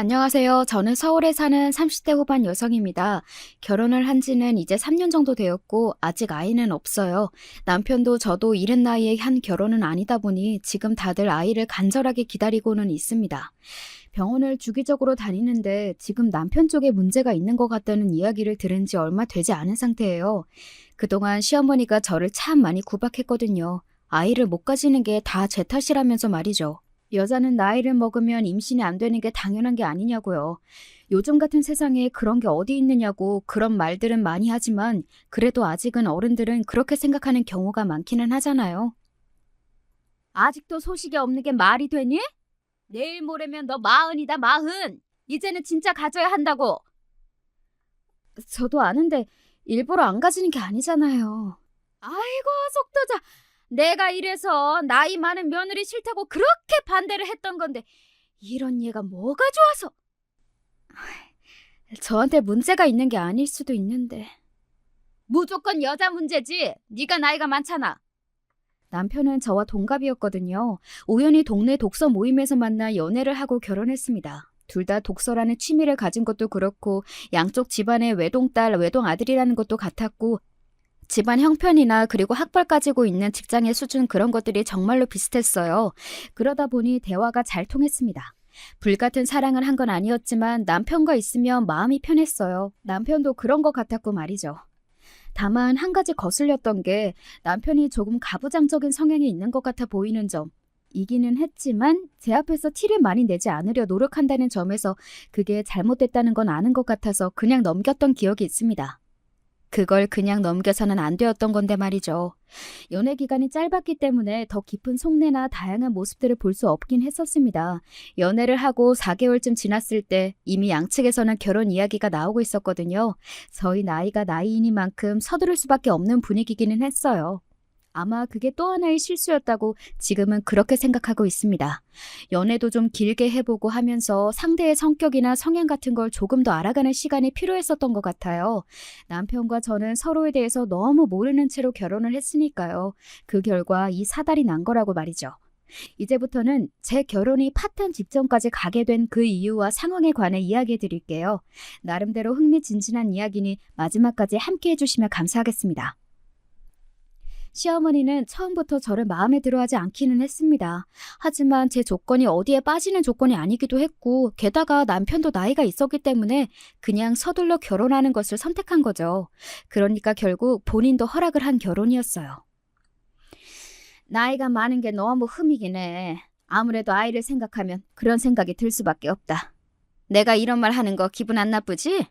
안녕하세요. 저는 서울에 사는 30대 후반 여성입니다. 결혼을 한 지는 이제 3년 정도 되었고, 아직 아이는 없어요. 남편도 저도 이른 나이에 한 결혼은 아니다 보니 지금 다들 아이를 간절하게 기다리고는 있습니다. 병원을 주기적으로 다니는데 지금 남편 쪽에 문제가 있는 것 같다는 이야기를 들은 지 얼마 되지 않은 상태예요. 그동안 시어머니가 저를 참 많이 구박했거든요. 아이를 못 가지는 게 다 제 탓이라면서 말이죠. 여자는 나이를 먹으면 임신이 안 되는 게 당연한 게 아니냐고요. 요즘 같은 세상에 그런 게 어디 있느냐고 그런 말들은 많이 하지만 그래도 아직은 어른들은 그렇게 생각하는 경우가 많기는 하잖아요. 아직도 소식이 없는 게 말이 되니? 내일 모레면 너 마흔이다, 마흔. 이제는 진짜 가져야 한다고. 저도 아는데 일부러 안 가지는 게 아니잖아요. 아이고, 속도자. 내가 이래서 나이 많은 며느리 싫다고 그렇게 반대를 했던 건데 이런 얘가 뭐가 좋아서. 저한테 문제가 있는 게 아닐 수도 있는데. 무조건 여자 문제지. 네가 나이가 많잖아. 남편은 저와 동갑이었거든요. 우연히 동네 독서 모임에서 만나 연애를 하고 결혼했습니다. 둘 다 독서라는 취미를 가진 것도 그렇고 양쪽 집안의 외동딸, 외동아들이라는 것도 같았고 집안 형편이나 그리고 학벌 가지고 있는 직장의 수준 그런 것들이 정말로 비슷했어요. 그러다 보니 대화가 잘 통했습니다. 불같은 사랑을 한 건 아니었지만 남편과 있으면 마음이 편했어요. 남편도 그런 것 같았고 말이죠. 다만 한 가지 거슬렸던 게 남편이 조금 가부장적인 성향이 있는 것 같아 보이는 점. 이기는 했지만 제 앞에서 티를 많이 내지 않으려 노력한다는 점에서 그게 잘못됐다는 건 아는 것 같아서 그냥 넘겼던 기억이 있습니다. 그걸 그냥 넘겨서는 안 되었던 건데 말이죠. 연애 기간이 짧았기 때문에 더 깊은 속내나 다양한 모습들을 볼 수 없긴 했었습니다. 연애를 하고 4개월쯤 지났을 때 이미 양측에서는 결혼 이야기가 나오고 있었거든요. 저희 나이가 나이이니만큼 서두를 수밖에 없는 분위기기는 했어요. 아마 그게 또 하나의 실수였다고 지금은 그렇게 생각하고 있습니다. 연애도 좀 길게 해보고 하면서 상대의 성격이나 성향 같은 걸 조금 더 알아가는 시간이 필요했었던 것 같아요. 남편과 저는 서로에 대해서 너무 모르는 채로 결혼을 했으니까요. 그 결과 이 사달이 난 거라고 말이죠. 이제부터는 제 결혼이 파탄 직전까지 가게 된 그 이유와 상황에 관해 이야기해 드릴게요. 나름대로 흥미진진한 이야기니 마지막까지 함께 해주시면 감사하겠습니다. 시어머니는 처음부터 저를 마음에 들어하지 않기는 했습니다. 하지만 제 조건이 어디에 빠지는 조건이 아니기도 했고 게다가 남편도 나이가 있었기 때문에 그냥 서둘러 결혼하는 것을 선택한 거죠. 그러니까 결국 본인도 허락을 한 결혼이었어요. 나이가 많은 게 너무 흠이긴 해. 아무래도 아이를 생각하면 그런 생각이 들 수밖에 없다. 내가 이런 말 하는 거 기분 안 나쁘지?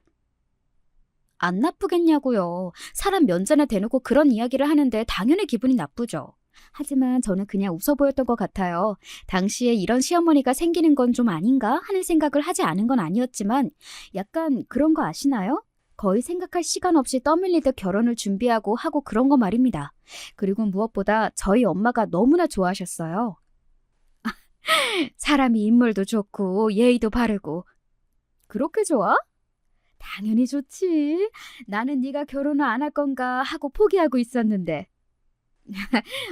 안 나쁘겠냐고요. 사람 면전에 대놓고 그런 이야기를 하는데 당연히 기분이 나쁘죠. 하지만 저는 그냥 웃어 보였던 것 같아요. 당시에 이런 시어머니가 생기는 건 좀 아닌가 하는 생각을 하지 않은 건 아니었지만 약간 그런 거 아시나요? 거의 생각할 시간 없이 떠밀리듯 결혼을 준비하고 하고 그런 거 말입니다. 그리고 무엇보다 저희 엄마가 너무나 좋아하셨어요. 사람이 인물도 좋고 예의도 바르고. 그렇게 좋아? 당연히 좋지. 나는 네가 결혼을 안 할 건가 하고 포기하고 있었는데.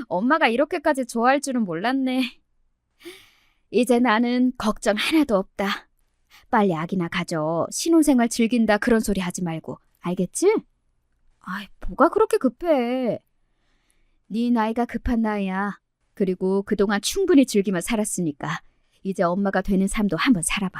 엄마가 이렇게까지 좋아할 줄은 몰랐네. 이제 나는 걱정 하나도 없다. 빨리 아기나 가져. 신혼생활 즐긴다 그런 소리 하지 말고. 알겠지? 아이, 뭐가 그렇게 급해. 네 나이가 급한 나이야. 그리고 그동안 충분히 즐기며 살았으니까 이제 엄마가 되는 삶도 한번 살아봐.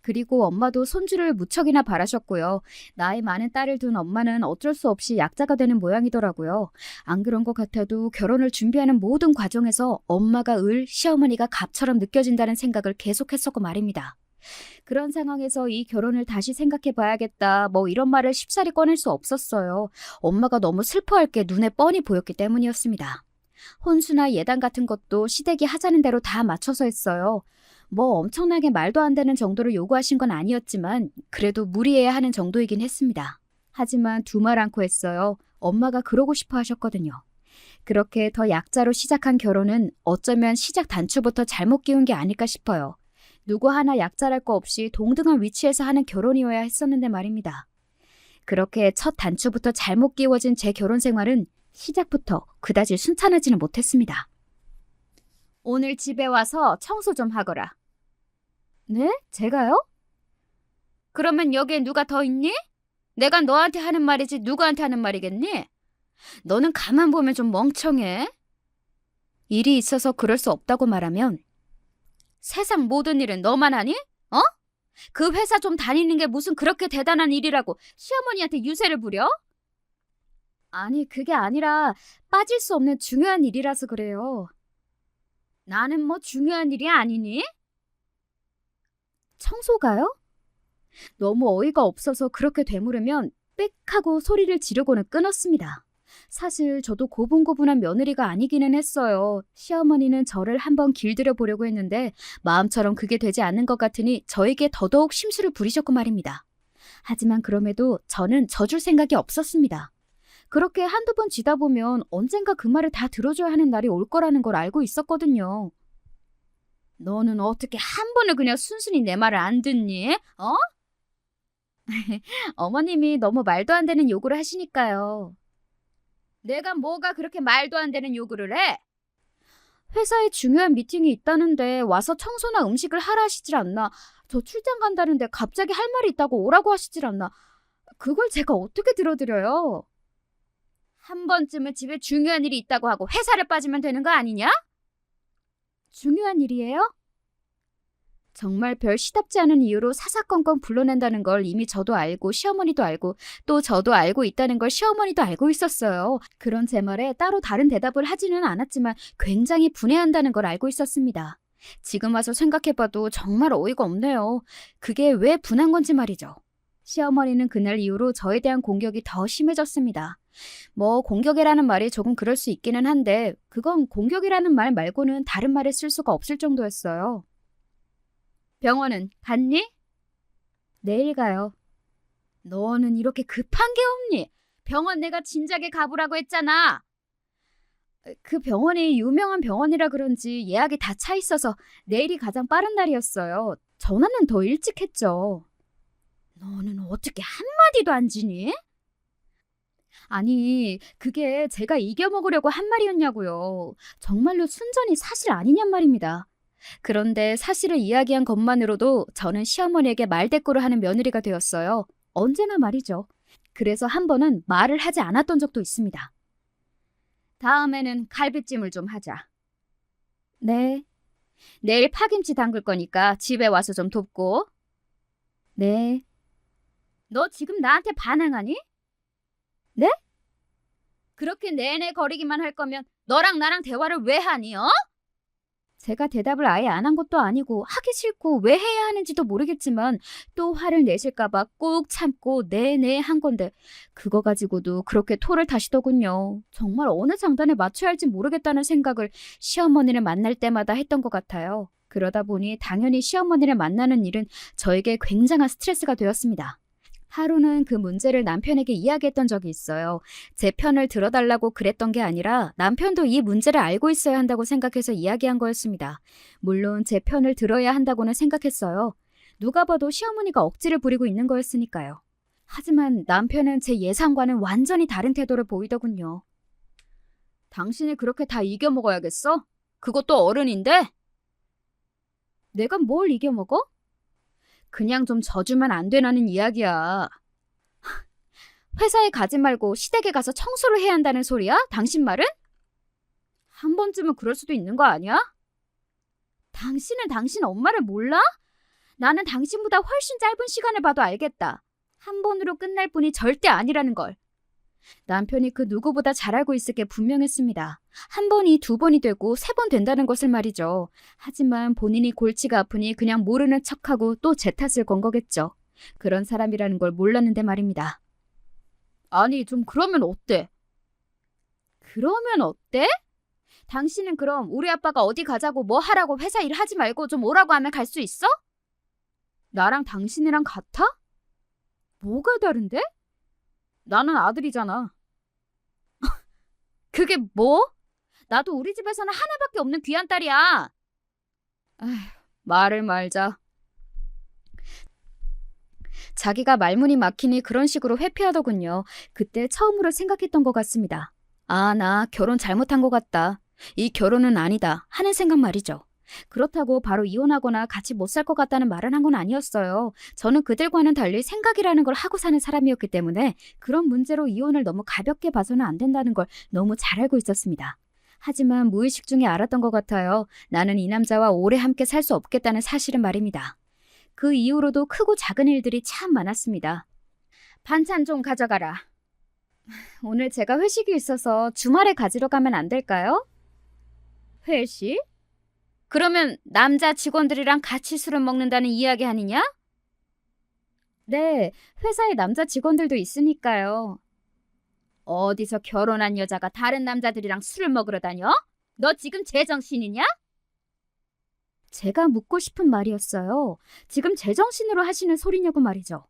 그리고 엄마도 손주를 무척이나 바라셨고요. 나이 많은 딸을 둔 엄마는 어쩔 수 없이 약자가 되는 모양이더라고요. 안 그런 것 같아도 결혼을 준비하는 모든 과정에서 엄마가 을, 시어머니가 갑처럼 느껴진다는 생각을 계속했었고 말입니다. 그런 상황에서 이 결혼을 다시 생각해봐야겠다 뭐 이런 말을 쉽사리 꺼낼 수 없었어요. 엄마가 너무 슬퍼할 게 눈에 뻔히 보였기 때문이었습니다. 혼수나 예단 같은 것도 시댁이 하자는 대로 다 맞춰서 했어요. 뭐 엄청나게 말도 안 되는 정도로 요구하신 건 아니었지만 그래도 무리해야 하는 정도이긴 했습니다. 하지만 두말 않고 했어요. 엄마가 그러고 싶어 하셨거든요. 그렇게 더 약자로 시작한 결혼은 어쩌면 시작 단추부터 잘못 끼운 게 아닐까 싶어요. 누구 하나 약자랄 거 없이 동등한 위치에서 하는 결혼이어야 했었는데 말입니다. 그렇게 첫 단추부터 잘못 끼워진 제 결혼 생활은 시작부터 그다지 순탄하지는 못했습니다. 오늘 집에 와서 청소 좀 하거라. 네? 제가요? 그러면 여기에 누가 더 있니? 내가 너한테 하는 말이지 누구한테 하는 말이겠니? 너는 가만 보면 좀 멍청해. 일이 있어서 그럴 수 없다고 말하면 세상 모든 일은 너만 하니? 어? 그 회사 좀 다니는 게 무슨 그렇게 대단한 일이라고 시어머니한테 유세를 부려? 아니, 그게 아니라 빠질 수 없는 중요한 일이라서 그래요. 나는 뭐 중요한 일이 아니니? 청소가요? 너무 어이가 없어서 그렇게 되물으면 빽 하고 소리를 지르고는 끊었습니다. 사실 저도 고분고분한 며느리가 아니기는 했어요. 시어머니는 저를 한번 길들여 보려고 했는데 마음처럼 그게 되지 않는 것 같으니 저에게 더더욱 심술을 부리셨고 말입니다. 하지만 그럼에도 저는 져줄 생각이 없었습니다. 그렇게 한두 번 지다 보면 언젠가 그 말을 다 들어줘야 하는 날이 올 거라는 걸 알고 있었거든요. 너는 어떻게 한 번을 그냥 순순히 내 말을 안 듣니? 어? 어머님이 너무 말도 안 되는 요구를 하시니까요. 내가 뭐가 그렇게 말도 안 되는 요구를 해? 회사에 중요한 미팅이 있다는데 와서 청소나 음식을 하라 하시질 않나. 저 출장 간다는데 갑자기 할 말이 있다고 오라고 하시질 않나. 그걸 제가 어떻게 들어드려요? 한 번쯤은 집에 중요한 일이 있다고 하고 회사를 빠지면 되는 거 아니냐? 중요한 일이에요? 정말 별 시답지 않은 이유로 사사건건 불러낸다는 걸 이미 저도 알고 시어머니도 알고 또 저도 알고 있다는 걸 시어머니도 알고 있었어요. 그런 제 말에 따로 다른 대답을 하지는 않았지만 굉장히 분해한다는 걸 알고 있었습니다. 지금 와서 생각해봐도 정말 어이가 없네요. 그게 왜 분한 건지 말이죠. 시어머니는 그날 이후로 저에 대한 공격이 더 심해졌습니다. 뭐 공격이라는 말이 조금 그럴 수 있기는 한데 그건 공격이라는 말 말고는 다른 말을 쓸 수가 없을 정도였어요. 병원은 갔니? 내일 가요. 너는 이렇게 급한 게 없니? 병원 내가 진작에 가보라고 했잖아. 그 병원이 유명한 병원이라 그런지 예약이 다 차 있어서 내일이 가장 빠른 날이었어요. 전화는 더 일찍 했죠. 너는 어떻게 한마디도 안 지니? 아니, 그게 제가 이겨먹으려고 한 말이었냐고요. 정말로 순전히 사실 아니냔 말입니다. 그런데 사실을 이야기한 것만으로도 저는 시어머니에게 말대꾸를 하는 며느리가 되었어요. 언제나 말이죠. 그래서 한 번은 말을 하지 않았던 적도 있습니다. 다음에는 갈비찜을 좀 하자. 네. 내일 파김치 담글 거니까 집에 와서 좀 돕고. 네. 너 지금 나한테 반항하니? 네? 그렇게 내내 거리기만 할 거면 너랑 나랑 대화를 왜 하니, 어? 제가 대답을 아예 안 한 것도 아니고 하기 싫고 왜 해야 하는지도 모르겠지만 또 화를 내실까 봐 꾹 참고 네네 한 건데 그거 가지고도 그렇게 토를 타시더군요. 정말 어느 장단에 맞춰야 할지 모르겠다는 생각을 시어머니를 만날 때마다 했던 것 같아요. 그러다 보니 당연히 시어머니를 만나는 일은 저에게 굉장한 스트레스가 되었습니다. 하루는 그 문제를 남편에게 이야기했던 적이 있어요. 제 편을 들어달라고 그랬던 게 아니라 남편도 이 문제를 알고 있어야 한다고 생각해서 이야기한 거였습니다. 물론 제 편을 들어야 한다고는 생각했어요. 누가 봐도 시어머니가 억지를 부리고 있는 거였으니까요. 하지만 남편은 제 예상과는 완전히 다른 태도를 보이더군요. 당신이 그렇게 다 이겨먹어야겠어? 그것도 어른인데? 내가 뭘 이겨먹어? 그냥 좀 져주면 안 되나는 이야기야. 회사에 가지 말고 시댁에 가서 청소를 해야 한다는 소리야? 당신 말은? 한 번쯤은 그럴 수도 있는 거 아니야? 당신은 당신 엄마를 몰라? 나는 당신보다 훨씬 짧은 시간을 봐도 알겠다. 한 번으로 끝날 뿐이 절대 아니라는 걸. 남편이 그 누구보다 잘 알고 있을 게 분명했습니다. 한 번이 두 번이 되고 세 번 된다는 것을 말이죠. 하지만 본인이 골치가 아프니 그냥 모르는 척하고 또 제 탓을 건 거겠죠. 그런 사람이라는 걸 몰랐는데 말입니다. 아니, 좀 그러면 어때? 그러면 어때? 당신은 그럼 우리 아빠가 어디 가자고 뭐 하라고 회사 일 하지 말고 좀 오라고 하면 갈 수 있어? 나랑 당신이랑 같아? 뭐가 다른데? 나는 아들이잖아. 그게 뭐? 나도 우리 집에서는 하나밖에 없는 귀한 딸이야. 아휴, 말을 말자. 자기가 말문이 막히니 그런 식으로 회피하더군요. 그때 처음으로 생각했던 것 같습니다. 아, 나 결혼 잘못한 것 같다. 이 결혼은 아니다 하는 생각 말이죠. 그렇다고 바로 이혼하거나 같이 못 살 것 같다는 말을 한 건 아니었어요. 저는 그들과는 달리 생각이라는 걸 하고 사는 사람이었기 때문에 그런 문제로 이혼을 너무 가볍게 봐서는 안 된다는 걸 너무 잘 알고 있었습니다. 하지만 무의식 중에 알았던 것 같아요. 나는 이 남자와 오래 함께 살 수 없겠다는 사실은 말입니다. 그 이후로도 크고 작은 일들이 참 많았습니다. 반찬 좀 가져가라. 오늘 제가 회식이 있어서 주말에 가지러 가면 안 될까요? 회식? 그러면 남자 직원들이랑 같이 술을 먹는다는 이야기 아니냐? 네, 회사에 남자 직원들도 있으니까요. 어디서 결혼한 여자가 다른 남자들이랑 술을 먹으러 다녀? 너 지금 제정신이냐? 제가 묻고 싶은 말이었어요. 지금 제정신으로 하시는 소리냐고 말이죠.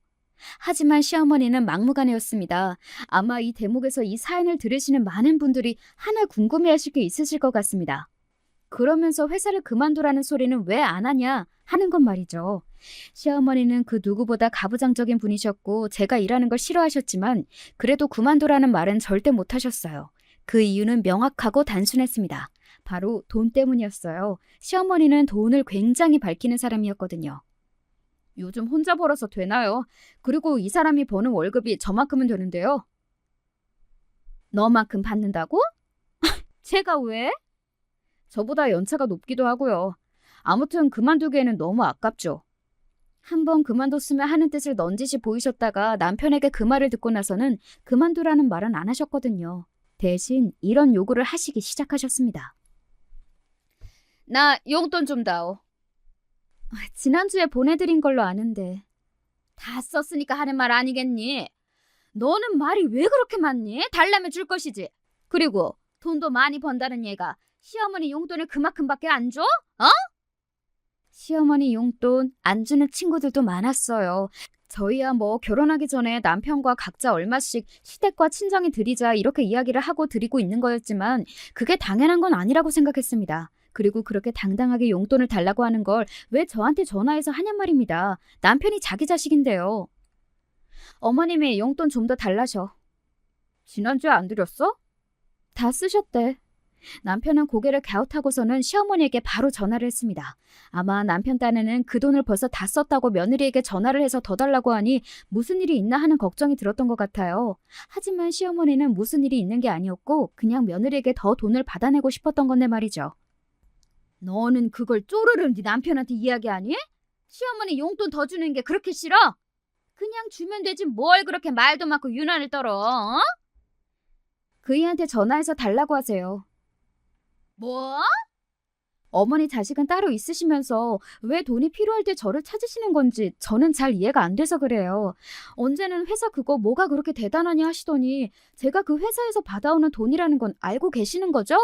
하지만 시어머니는 막무가내였습니다. 아마 이 대목에서 이 사연을 들으시는 많은 분들이 하나 궁금해하실 게 있으실 것 같습니다. 그러면서 회사를 그만두라는 소리는 왜 안 하냐 하는 건 말이죠. 시어머니는 그 누구보다 가부장적인 분이셨고 제가 일하는 걸 싫어하셨지만 그래도 그만두라는 말은 절대 못 하셨어요. 그 이유는 명확하고 단순했습니다. 바로 돈 때문이었어요. 시어머니는 돈을 굉장히 밝히는 사람이었거든요. 요즘 혼자 벌어서 되나요? 그리고 이 사람이 버는 월급이 저만큼은 되는데요. 너만큼 받는다고? 제가 왜? 저보다 연차가 높기도 하고요. 아무튼 그만두기에는 너무 아깝죠. 한번 그만뒀으면 하는 뜻을 넌지시 보이셨다가 남편에게 그 말을 듣고 나서는 그만두라는 말은 안 하셨거든요. 대신 이런 요구를 하시기 시작하셨습니다. 나 용돈 좀 다오. 지난주에 보내드린 걸로 아는데. 다 썼으니까 하는 말 아니겠니? 너는 말이 왜 그렇게 많니? 달라면 줄 것이지. 그리고 돈도 많이 번다는 얘가 시어머니 용돈을 그만큼밖에 안 줘? 어? 시어머니 용돈 안 주는 친구들도 많았어요. 저희야 뭐 결혼하기 전에 남편과 각자 얼마씩 시댁과 친정에 드리자 이렇게 이야기를 하고 드리고 있는 거였지만 그게 당연한 건 아니라고 생각했습니다. 그리고 그렇게 당당하게 용돈을 달라고 하는 걸 왜 저한테 전화해서 하냔 말입니다. 남편이 자기 자식인데요. 어머님이 용돈 좀 더 달라셔. 지난주에 안 드렸어? 다 쓰셨대. 남편은 고개를 갸웃하고서는 시어머니에게 바로 전화를 했습니다. 아마 남편 딴에는 그 돈을 벌써 다 썼다고 며느리에게 전화를 해서 더 달라고 하니 무슨 일이 있나 하는 걱정이 들었던 것 같아요. 하지만 시어머니는 무슨 일이 있는 게 아니었고 그냥 며느리에게 더 돈을 받아내고 싶었던 건데 말이죠. 너는 그걸 쪼르르 네 남편한테 이야기하니? 시어머니 용돈 더 주는 게 그렇게 싫어? 그냥 주면 되지 뭘 그렇게 말도 많고 유난을 떨어, 어? 그이한테 전화해서 달라고 하세요. 뭐? 어머니 자식은 따로 있으시면서 왜 돈이 필요할 때 저를 찾으시는 건지 저는 잘 이해가 안 돼서 그래요. 언제는 회사 그거 뭐가 그렇게 대단하냐 하시더니 제가 그 회사에서 받아오는 돈이라는 건 알고 계시는 거죠?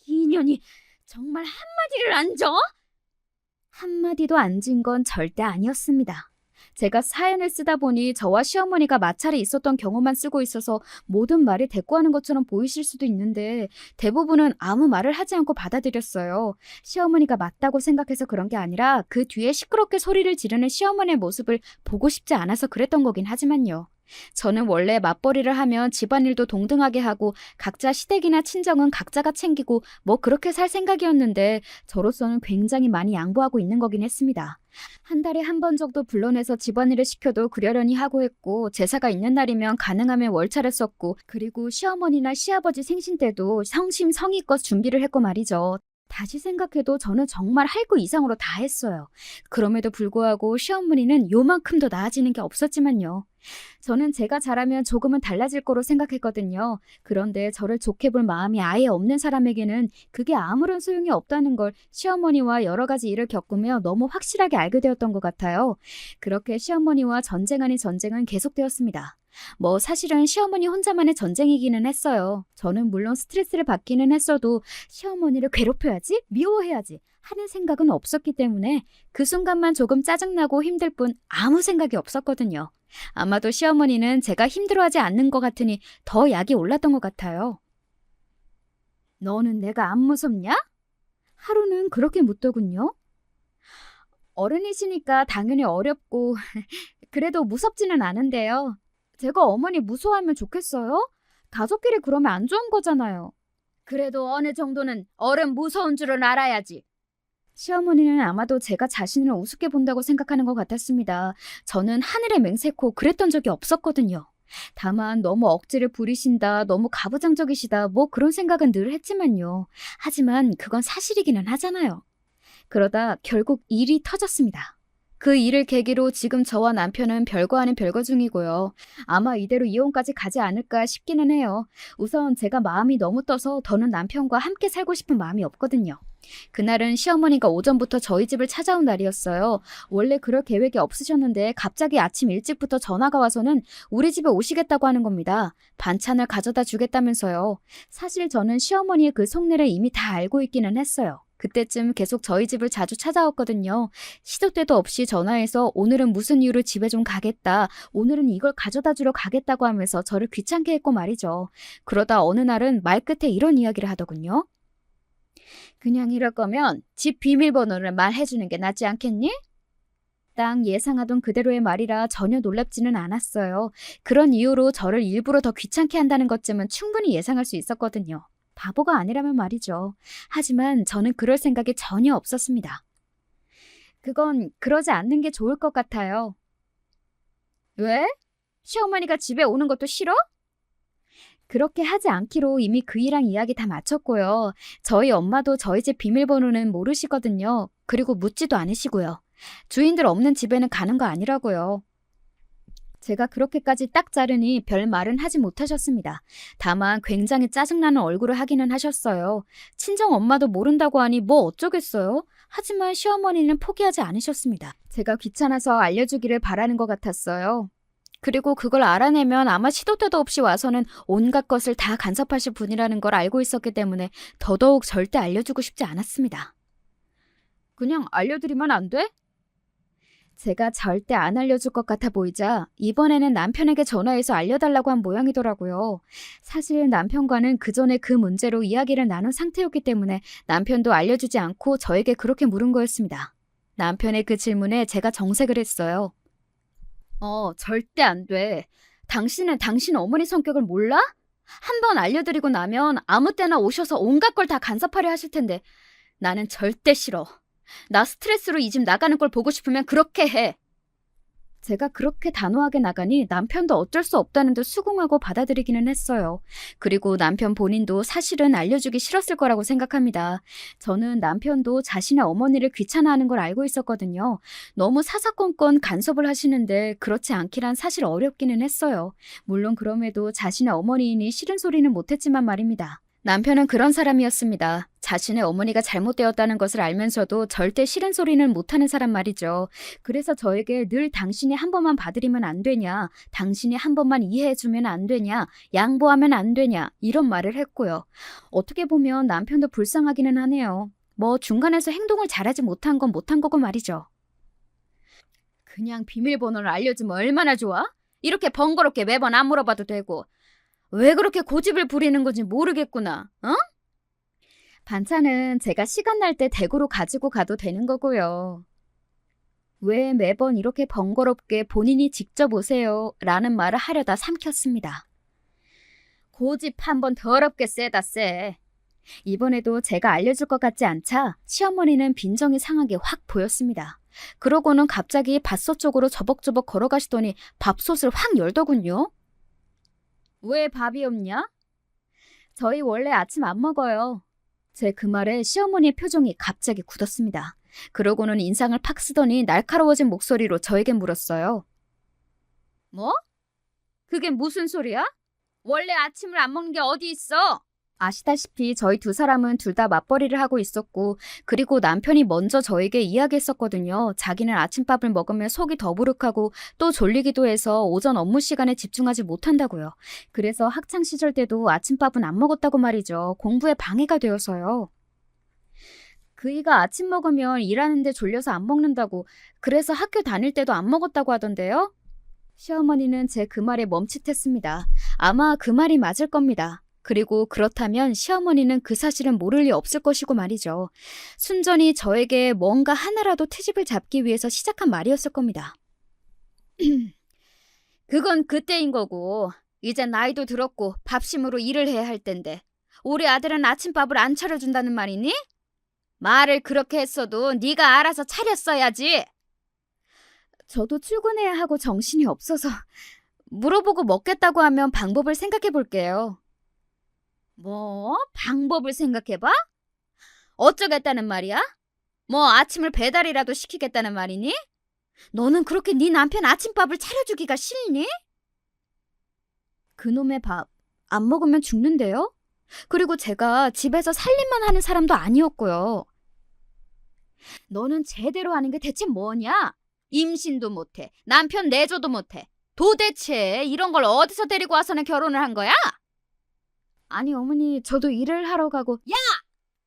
이년이 정말 한마디를 안 줘? 한마디도 안 진 건 절대 아니었습니다. 제가 사연을 쓰다 보니 저와 시어머니가 마찰이 있었던 경우만 쓰고 있어서 모든 말이 대꾸하는 것처럼 보이실 수도 있는데 대부분은 아무 말을 하지 않고 받아들였어요. 시어머니가 맞다고 생각해서 그런 게 아니라 그 뒤에 시끄럽게 소리를 지르는 시어머니의 모습을 보고 싶지 않아서 그랬던 거긴 하지만요. 저는 원래 맞벌이를 하면 집안일도 동등하게 하고 각자 시댁이나 친정은 각자가 챙기고 뭐 그렇게 살 생각이었는데 저로서는 굉장히 많이 양보하고 있는 거긴 했습니다. 한 달에 한 번 정도 불러내서 집안일을 시켜도 그러려니 하고 했고 제사가 있는 날이면 가능하면 월차를 썼고 그리고 시어머니나 시아버지 생신 때도 성심성의껏 준비를 했고 말이죠. 다시 생각해도 저는 정말 할 거 이상으로 다 했어요. 그럼에도 불구하고 시어머니는 요만큼도 나아지는 게 없었지만요. 저는 제가 잘하면 조금은 달라질 거로 생각했거든요. 그런데 저를 좋게 볼 마음이 아예 없는 사람에게는 그게 아무런 소용이 없다는 걸 시어머니와 여러 가지 일을 겪으며 너무 확실하게 알게 되었던 것 같아요. 그렇게 시어머니와 전쟁 아닌 전쟁은 계속되었습니다. 뭐 사실은 시어머니 혼자만의 전쟁이기는 했어요. 저는 물론 스트레스를 받기는 했어도 시어머니를 괴롭혀야지, 미워해야지 하는 생각은 없었기 때문에 그 순간만 조금 짜증나고 힘들 뿐 아무 생각이 없었거든요. 아마도 시어머니는 제가 힘들어하지 않는 것 같으니 더 약이 올랐던 것 같아요. 너는 내가 안 무섭냐? 하루는 그렇게 묻더군요. 어른이시니까 당연히 어렵고 그래도 무섭지는 않은데요. 제가 어머니 무서워하면 좋겠어요? 가족끼리 그러면 안 좋은 거잖아요. 그래도 어느 정도는 어른 무서운 줄은 알아야지. 시어머니는 아마도 제가 자신을 우습게 본다고 생각하는 것 같았습니다. 저는 하늘에 맹세코 그랬던 적이 없었거든요. 다만 너무 억지를 부리신다, 너무 가부장적이시다, 뭐 그런 생각은 늘 했지만요. 하지만 그건 사실이기는 하잖아요. 그러다 결국 일이 터졌습니다. 그 일을 계기로 지금 저와 남편은 별거 아닌 별거 중이고요. 아마 이대로 이혼까지 가지 않을까 싶기는 해요. 우선 제가 마음이 너무 떠서 더는 남편과 함께 살고 싶은 마음이 없거든요. 그날은 시어머니가 오전부터 저희 집을 찾아온 날이었어요. 원래 그럴 계획이 없으셨는데 갑자기 아침 일찍부터 전화가 와서는 우리 집에 오시겠다고 하는 겁니다. 반찬을 가져다 주겠다면서요. 사실 저는 시어머니의 그 속내를 이미 다 알고 있기는 했어요. 그때쯤 계속 저희 집을 자주 찾아왔거든요. 시도 때도 없이 전화해서 오늘은 무슨 이유로 집에 좀 가겠다, 오늘은 이걸 가져다 주러 가겠다고 하면서 저를 귀찮게 했고 말이죠. 그러다 어느 날은 말끝에 이런 이야기를 하더군요. 그냥 이럴 거면 집 비밀번호를 말해주는 게 낫지 않겠니? 딱 예상하던 그대로의 말이라 전혀 놀랍지는 않았어요. 그런 이유로 저를 일부러 더 귀찮게 한다는 것쯤은 충분히 예상할 수 있었거든요. 바보가 아니라면 말이죠. 하지만 저는 그럴 생각이 전혀 없었습니다. 그건 그러지 않는 게 좋을 것 같아요. 왜? 시어머니가 집에 오는 것도 싫어? 그렇게 하지 않기로 이미 그이랑 이야기 다 마쳤고요. 저희 엄마도 저희 집 비밀번호는 모르시거든요. 그리고 묻지도 않으시고요. 주인들 없는 집에는 가는 거 아니라고요. 제가 그렇게까지 딱 자르니 별 말은 하지 못하셨습니다. 다만 굉장히 짜증나는 얼굴을 하기는 하셨어요. 친정 엄마도 모른다고 하니 뭐 어쩌겠어요? 하지만 시어머니는 포기하지 않으셨습니다. 제가 귀찮아서 알려주기를 바라는 것 같았어요. 그리고 그걸 알아내면 아마 시도 때도 없이 와서는 온갖 것을 다 간섭하실 분이라는 걸 알고 있었기 때문에 더더욱 절대 알려주고 싶지 않았습니다. 그냥 알려드리면 안 돼? 제가 절대 안 알려줄 것 같아 보이자 이번에는 남편에게 전화해서 알려달라고 한 모양이더라고요. 사실 남편과는 그전에 그 문제로 이야기를 나눈 상태였기 때문에 남편도 알려주지 않고 저에게 그렇게 물은 거였습니다. 남편의 그 질문에 제가 정색을 했어요. 절대 안 돼. 당신은 당신 어머니 성격을 몰라? 한 번 알려드리고 나면 아무 때나 오셔서 온갖 걸 다 간섭하려 하실 텐데 나는 절대 싫어. 나 스트레스로 이 집 나가는 걸 보고 싶으면 그렇게 해. 제가 그렇게 단호하게 나가니 남편도 어쩔 수 없다는 듯 수긍하고 받아들이기는 했어요. 그리고 남편 본인도 사실은 알려주기 싫었을 거라고 생각합니다. 저는 남편도 자신의 어머니를 귀찮아하는 걸 알고 있었거든요. 너무 사사건건 간섭을 하시는데 그렇지 않기란 사실 어렵기는 했어요. 물론 그럼에도 자신의 어머니이니 싫은 소리는 못했지만 말입니다. 남편은 그런 사람이었습니다. 자신의 어머니가 잘못되었다는 것을 알면서도 절대 싫은 소리는 못하는 사람 말이죠. 그래서 저에게 늘 당신이 한 번만 봐드리면 안 되냐, 당신이 한 번만 이해해주면 안 되냐, 양보하면 안 되냐 이런 말을 했고요. 어떻게 보면 남편도 불쌍하기는 하네요. 뭐 중간에서 행동을 잘하지 못한 건 못한 거고 말이죠. 그냥 비밀번호를 알려주면 얼마나 좋아? 이렇게 번거롭게 매번 안 물어봐도 되고. 왜 그렇게 고집을 부리는 건지 모르겠구나. 반찬은 제가 시간 날 때 댁으로 가지고 가도 되는 거고요. 왜 매번 이렇게 번거롭게 본인이 직접 오세요? 라는 말을 하려다 삼켰습니다. 고집 한번 더럽게 세다 세. 이번에도 제가 알려줄 것 같지 않자 시어머니는 빈정이 상하게 확 보였습니다. 그러고는 갑자기 밭소 쪽으로 저벅저벅 걸어가시더니 밥솥을 확 열더군요. 왜 밥이 없냐? 저희 원래 아침 안 먹어요. 제 그 말에 시어머니의 표정이 갑자기 굳었습니다. 그러고는 인상을 팍 쓰더니 날카로워진 목소리로 저에게 물었어요. 뭐? 그게 무슨 소리야? 원래 아침을 안 먹는 게 어디 있어? 아시다시피 저희 두 사람은 둘 다 맞벌이를 하고 있었고 그리고 남편이 먼저 저에게 이야기했었거든요. 자기는 아침밥을 먹으면 속이 더부룩하고 또 졸리기도 해서 오전 업무 시간에 집중하지 못한다고요. 그래서 학창시절 때도 아침밥은 안 먹었다고 말이죠. 공부에 방해가 되어서요. 그이가 아침 먹으면 일하는데 졸려서 안 먹는다고 그래서 학교 다닐 때도 안 먹었다고 하던데요. 시어머니는 제 그 말에 멈칫했습니다. 아마 그 말이 맞을 겁니다. 그리고 그렇다면 시어머니는 그 사실은 모를 리 없을 것이고 말이죠. 순전히 저에게 뭔가 하나라도 트집을 잡기 위해서 시작한 말이었을 겁니다. 그건 그때인 거고 이제 나이도 들었고 밥심으로 일을 해야 할 텐데 우리 아들은 아침밥을 안 차려준다는 말이니? 말을 그렇게 했어도 네가 알아서 차렸어야지. 저도 출근해야 하고 정신이 없어서 물어보고 먹겠다고 하면 방법을 생각해 볼게요. 뭐? 방법을 생각해봐? 어쩌겠다는 말이야? 뭐 아침을 배달이라도 시키겠다는 말이니? 너는 그렇게 네 남편 아침밥을 차려주기가 싫니? 그놈의 밥 안 먹으면 죽는데요? 그리고 제가 집에서 살림만 하는 사람도 아니었고요. 너는 제대로 하는 게 대체 뭐냐? 임신도 못해. 남편 내조도 못해. 도대체 이런 걸 어디서 데리고 와서는 결혼을 한 거야? 아니 어머니, 저도 일을 하러 가고. 야!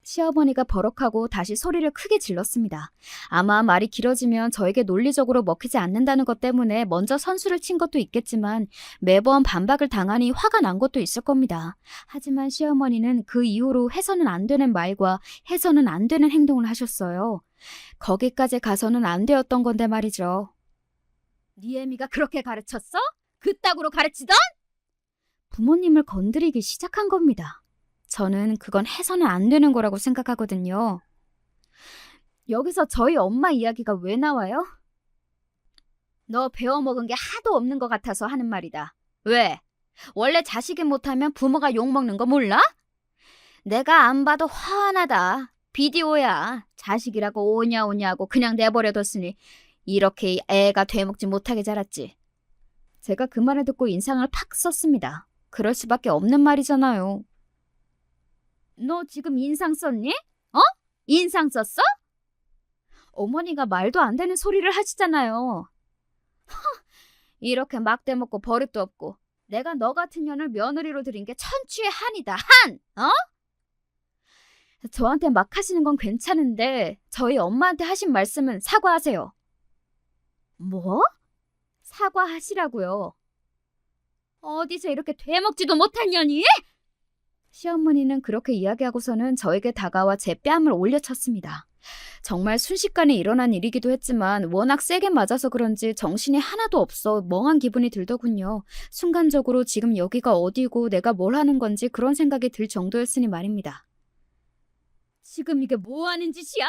시어머니가 버럭하고 다시 소리를 크게 질렀습니다. 아마 말이 길어지면 저에게 논리적으로 먹히지 않는다는 것 때문에 먼저 선수를 친 것도 있겠지만 매번 반박을 당하니 화가 난 것도 있을 겁니다. 하지만 시어머니는 그 이후로 해서는 안 되는 말과 해서는 안 되는 행동을 하셨어요. 거기까지 가서는 안 되었던 건데 말이죠. 네 애미가 그렇게 가르쳤어? 그따구로 가르치던? 부모님을 건드리기 시작한 겁니다. 저는 그건 해서는 안 되는 거라고 생각하거든요. 여기서 저희 엄마 이야기가 왜 나와요? 너 배워먹은 게 하도 없는 것 같아서 하는 말이다. 왜? 원래 자식이 못하면 부모가 욕먹는 거 몰라? 내가 안 봐도 화나다. 비디오야. 자식이라고 오냐 하고 그냥 내버려뒀으니 이렇게 애가 되먹지 못하게 자랐지. 제가 그 말을 듣고 인상을 팍 썼습니다. 그럴 수밖에 없는 말이잖아요. 너 지금 인상 썼니? 어? 인상 썼어? 어머니가 말도 안 되는 소리를 하시잖아요. 이렇게 막 대먹고 버릇도 없고 내가 너 같은 년을 며느리로 들인 게 천추의 한이다. 한! 어? 저한테 막 하시는 건 괜찮은데 저희 엄마한테 하신 말씀은 사과하세요. 뭐? 사과하시라고요. 어디서 이렇게 되먹지도 못한 년이? 시어머니는 그렇게 이야기하고서는 저에게 다가와 제 뺨을 올려쳤습니다. 정말 순식간에 일어난 일이기도 했지만 워낙 세게 맞아서 그런지 정신이 하나도 없어 멍한 기분이 들더군요. 순간적으로 지금 여기가 어디고 내가 뭘 하는 건지 그런 생각이 들 정도였으니 말입니다. 지금 이게 뭐 하는 짓이야?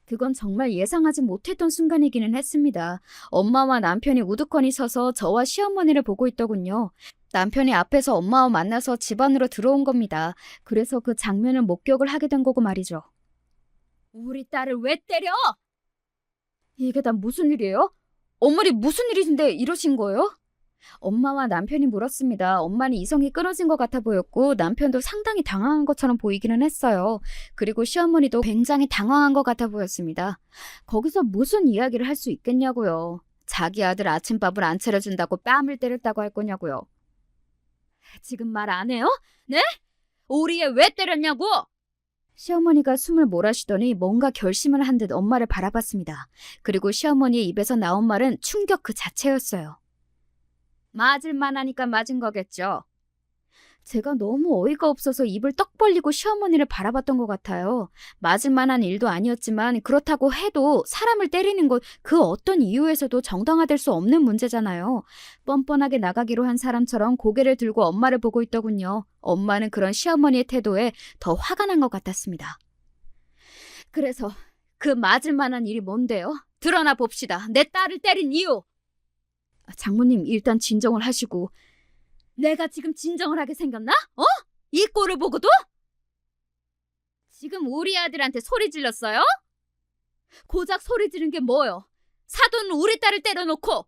그건 정말 예상하지 못했던 순간이기는 했습니다. 엄마와 남편이 우두커니 서서 저와 시어머니를 보고 있더군요. 남편이 앞에서 엄마와 만나서 집 안으로 들어온 겁니다. 그래서 그 장면을 목격을 하게 된 거고 말이죠. 우리 딸을 왜 때려? 이게 다 무슨 일이에요? 어머니 무슨 일인데 이러신 거예요? 엄마와 남편이 물었습니다. 엄마는 이성이 끊어진 것 같아 보였고 남편도 상당히 당황한 것처럼 보이기는 했어요. 그리고 시어머니도 굉장히 당황한 것 같아 보였습니다. 거기서 무슨 이야기를 할 수 있겠냐고요. 자기 아들 아침밥을 안 차려준다고 뺨을 때렸다고 할 거냐고요. 지금 말 안 해요? 네? 우리 애 왜 때렸냐고? 시어머니가 숨을 몰아쉬더니 뭔가 결심을 한 듯 엄마를 바라봤습니다. 그리고 시어머니의 입에서 나온 말은 충격 그 자체였어요. 맞을 만하니까 맞은 거겠죠. 제가 너무 어이가 없어서 입을 떡 벌리고 시어머니를 바라봤던 것 같아요. 맞을 만한 일도 아니었지만 그렇다고 해도 사람을 때리는 것 그 어떤 이유에서도 정당화될 수 없는 문제잖아요. 뻔뻔하게 나가기로 한 사람처럼 고개를 들고 엄마를 보고 있더군요. 엄마는 그런 시어머니의 태도에 더 화가 난 것 같았습니다. 그래서 그 맞을 만한 일이 뭔데요? 드러나 봅시다. 내 딸을 때린 이유. 장모님 일단 진정을 하시고. 내가 지금 진정을 하게 생겼나? 어? 이 꼴을 보고도? 지금 우리 아들한테 소리 질렀어요? 고작 소리 지른 게 뭐요? 사돈은 우리 딸을 때려놓고.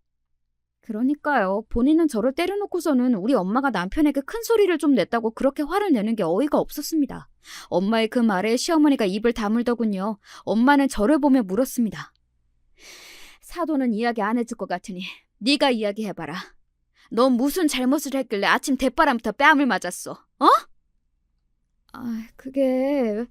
그러니까요. 본인은 저를 때려놓고서는 우리 엄마가 남편에게 큰 소리를 좀 냈다고 그렇게 화를 내는 게 어이가 없었습니다. 엄마의 그 말에 시어머니가 입을 다물더군요. 엄마는 저를 보며 물었습니다. 사돈은 이야기 안 해줄 것 같으니 네가 이야기해봐라. 너 무슨 잘못을 했길래 아침 대바람부터 뺨을 맞았어? 어? 그게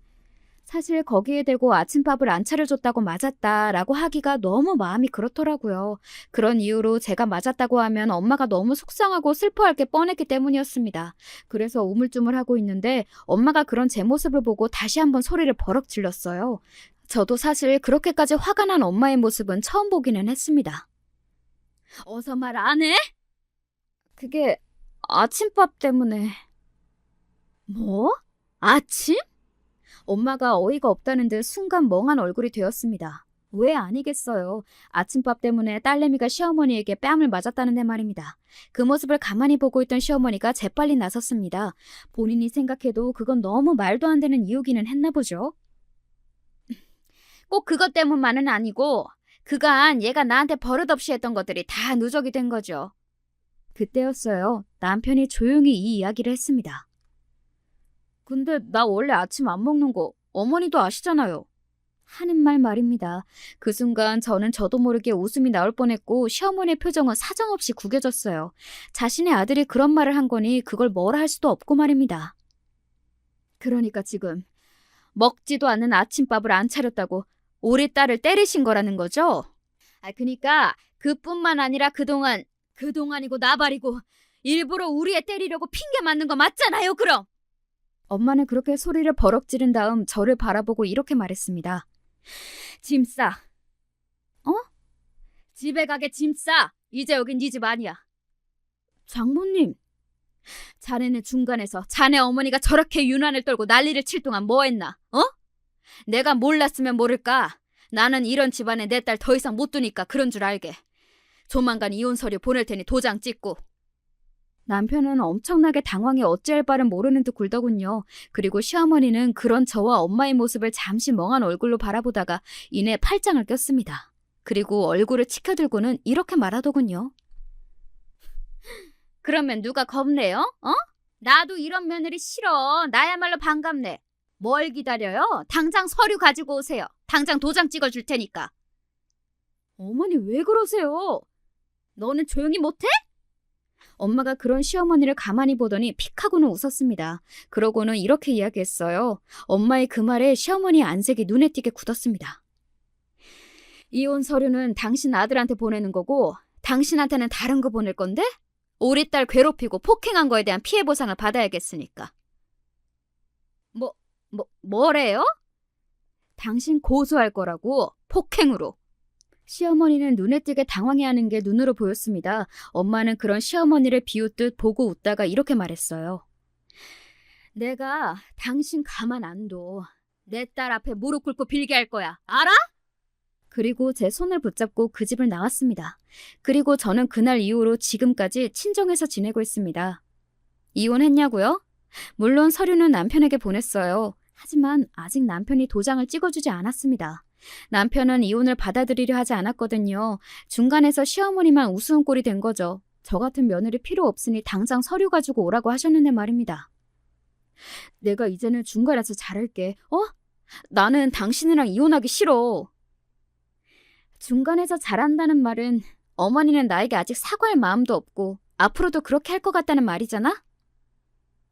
사실 거기에 대고 아침밥을 안 차려줬다고 맞았다라고 하기가 너무 마음이 그렇더라고요. 그런 이유로 제가 맞았다고 하면 엄마가 너무 속상하고 슬퍼할 게 뻔했기 때문이었습니다. 그래서 우물쭈물하고 있는데 엄마가 그런 제 모습을 보고 다시 한번 소리를 버럭 질렀어요. 저도 사실 그렇게까지 화가 난 엄마의 모습은 처음 보기는 했습니다. 어서 말 안 해? 그게 아침밥 때문에. 뭐? 아침? 엄마가 어이가 없다는 듯 순간 멍한 얼굴이 되었습니다. 왜 아니겠어요. 아침밥 때문에 딸내미가 시어머니에게 뺨을 맞았다는 데 말입니다. 그 모습을 가만히 보고 있던 시어머니가 재빨리 나섰습니다. 본인이 생각해도 그건 너무 말도 안 되는 이유기는 했나 보죠. 꼭 그것 때문만은 아니고 그간 얘가 나한테 버릇없이 했던 것들이 다 누적이 된 거죠. 그때였어요. 남편이 조용히 이 이야기를 했습니다. 근데 나 원래 아침 안 먹는 거 어머니도 아시잖아요. 하는 말 말입니다. 그 순간 저는 저도 모르게 웃음이 나올 뻔했고 시어머니의 표정은 사정없이 구겨졌어요. 자신의 아들이 그런 말을 한 거니 그걸 뭐라 할 수도 없고 말입니다. 그러니까 지금 먹지도 않는 아침밥을 안 차렸다고 우리 딸을 때리신 거라는 거죠? 그니까 그뿐만 아니라 그동안이고 나발이고 일부러 우리 애 때리려고 핑계 맞는 거 맞잖아요, 그럼! 엄마는 그렇게 소리를 버럭 지른 다음 저를 바라보고 이렇게 말했습니다. 짐 싸. 어? 집에 가게 짐 싸. 이제 여긴 네 집 아니야. 장모님. 자네는 중간에서 자네 어머니가 저렇게 유난을 떨고 난리를 칠 동안 뭐 했나? 내가 몰랐으면 모를까. 나는 이런 집안에 내 딸 더 이상 못 두니까 그런 줄 알게. 조만간 이혼 서류 보낼 테니 도장 찍고. 남편은 엄청나게 당황해 어찌할 바를 모르는 듯 굴더군요. 그리고 시어머니는 그런 저와 엄마의 모습을 잠시 멍한 얼굴로 바라보다가 이내 팔짱을 꼈습니다. 그리고 얼굴을 치켜들고는 이렇게 말하더군요. 그러면 누가 겁내요? 나도 이런 며느리 싫어. 나야말로 반갑네. 뭘 기다려요? 당장 서류 가지고 오세요. 당장 도장 찍어줄 테니까. 어머니 왜 그러세요? 너는 조용히 못해? 엄마가 그런 시어머니를 가만히 보더니 픽 하고는 웃었습니다. 그러고는 이렇게 이야기했어요. 엄마의 그 말에 시어머니의 안색이 눈에 띄게 굳었습니다. 이혼 서류는 당신 아들한테 보내는 거고 당신한테는 다른 거 보낼 건데? 우리 딸 괴롭히고 폭행한 거에 대한 피해 보상을 받아야겠으니까. 뭐래요? 당신 고소할 거라고, 폭행으로. 시어머니는 눈에 띄게 당황해하는 게 눈으로 보였습니다. 엄마는 그런 시어머니를 비웃듯 보고 웃다가 이렇게 말했어요. 내가 당신 가만 안 둬. 내 딸 앞에 무릎 꿇고 빌게 할 거야. 알아? 그리고 제 손을 붙잡고 그 집을 나왔습니다. 그리고 저는 그날 이후로 지금까지 친정에서 지내고 있습니다. 이혼했냐고요? 물론 서류는 남편에게 보냈어요. 하지만 아직 남편이 도장을 찍어주지 않았습니다. 남편은 이혼을 받아들이려 하지 않았거든요. 중간에서 시어머니만 우스운 꼴이 된 거죠. 저 같은 며느리 필요 없으니 당장 서류 가지고 오라고 하셨는데 말입니다. 내가 이제는 중간에서 잘할게. 나는 당신이랑 이혼하기 싫어. 중간에서 잘한다는 말은 어머니는 나에게 아직 사과할 마음도 없고 앞으로도 그렇게 할 것 같다는 말이잖아?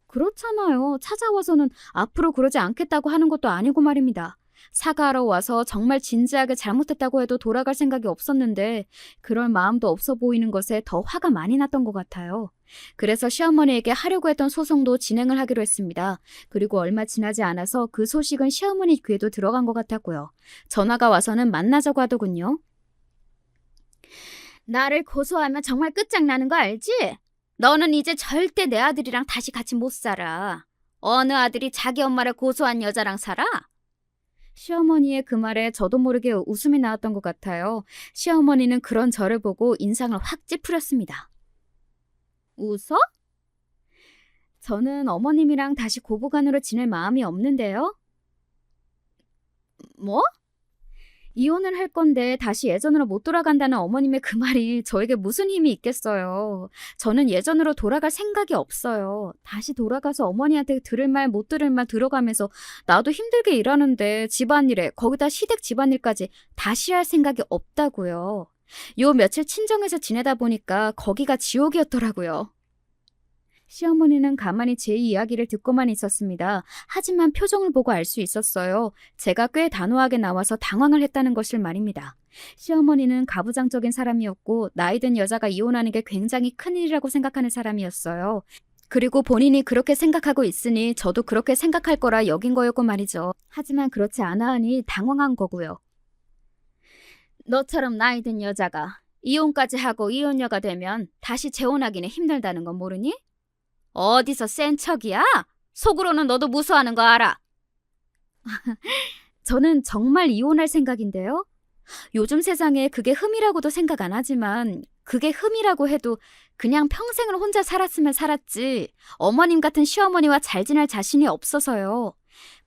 그렇잖아요. 찾아와서는 앞으로 그러지 않겠다고 하는 것도 아니고 말입니다. 사과하러 와서 정말 진지하게 잘못했다고 해도 돌아갈 생각이 없었는데 그럴 마음도 없어 보이는 것에 더 화가 많이 났던 것 같아요. 그래서 시어머니에게 하려고 했던 소송도 진행을 하기로 했습니다. 그리고 얼마 지나지 않아서 그 소식은 시어머니 귀에도 들어간 것 같았고요. 전화가 와서는 만나자고 하더군요. 나를 고소하면 정말 끝장나는 거 알지? 너는 이제 절대 내 아들이랑 다시 같이 못 살아. 어느 아들이 자기 엄마를 고소한 여자랑 살아? 시어머니의 그 말에 저도 모르게 웃음이 나왔던 것 같아요. 시어머니는 그런 저를 보고 인상을 확 찌푸렸습니다. 웃어? 저는 어머님이랑 다시 고부간으로 지낼 마음이 없는데요. 뭐? 이혼을 할 건데 다시 예전으로 못 돌아간다는 어머님의 그 말이 저에게 무슨 힘이 있겠어요. 저는 예전으로 돌아갈 생각이 없어요. 다시 돌아가서 어머니한테 들을 말 못 들을 말 들어가면서 나도 힘들게 일하는데 집안일에 거기다 시댁 집안일까지 다시 할 생각이 없다고요. 요 며칠 친정에서 지내다 보니까 거기가 지옥이었더라고요. 시어머니는 가만히 제 이야기를 듣고만 있었습니다. 하지만 표정을 보고 알 수 있었어요. 제가 꽤 단호하게 나와서 당황을 했다는 것을 말입니다. 시어머니는 가부장적인 사람이었고 나이 든 여자가 이혼하는 게 굉장히 큰일이라고 생각하는 사람이었어요. 그리고 본인이 그렇게 생각하고 있으니 저도 그렇게 생각할 거라 여긴 거였고 말이죠. 하지만 그렇지 않아 하니 당황한 거고요. 너처럼 나이 든 여자가 이혼까지 하고 이혼녀가 되면 다시 재혼하기는 힘들다는 건 모르니? 어디서 센 척이야? 속으로는 너도 무수하는 거 알아. 저는 정말 이혼할 생각인데요. 요즘 세상에 그게 흠이라고도 생각 안 하지만 그게 흠이라고 해도 그냥 평생을 혼자 살았으면 살았지 어머님 같은 시어머니와 잘 지낼 자신이 없어서요.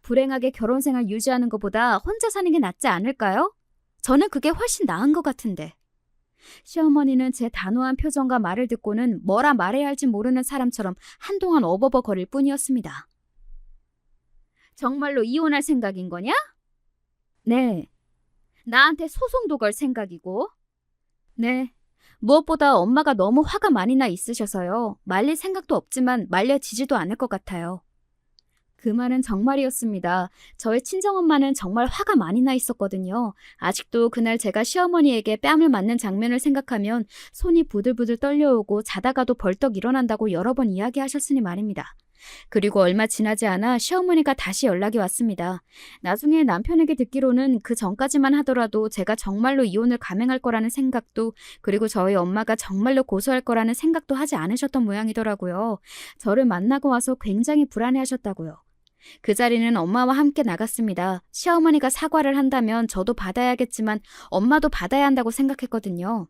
불행하게 결혼 생활 유지하는 것보다 혼자 사는 게 낫지 않을까요? 저는 그게 훨씬 나은 것 같은데. 시어머니는 제 단호한 표정과 말을 듣고는 뭐라 말해야 할지 모르는 사람처럼 한동안 어버버거릴 뿐이었습니다. 정말로 이혼할 생각인 거냐? 네. 나한테 소송도 걸 생각이고? 네. 무엇보다 엄마가 너무 화가 많이 나 있으셔서요. 말릴 생각도 없지만 말려지지도 않을 것 같아요. 그 말은 정말이었습니다. 저의 친정엄마는 정말 화가 많이 나 있었거든요. 아직도 그날 제가 시어머니에게 뺨을 맞는 장면을 생각하면 손이 부들부들 떨려오고 자다가도 벌떡 일어난다고 여러 번 이야기하셨으니 말입니다. 그리고 얼마 지나지 않아 시어머니가 다시 연락이 왔습니다. 나중에 남편에게 듣기로는 그 전까지만 하더라도 제가 정말로 이혼을 감행할 거라는 생각도 그리고 저희 엄마가 정말로 고소할 거라는 생각도 하지 않으셨던 모양이더라고요. 저를 만나고 와서 굉장히 불안해하셨다고요. 그 자리는 엄마와 함께 나갔습니다. 시어머니가 사과를 한다면 저도 받아야겠지만 엄마도 받아야 한다고 생각했거든요.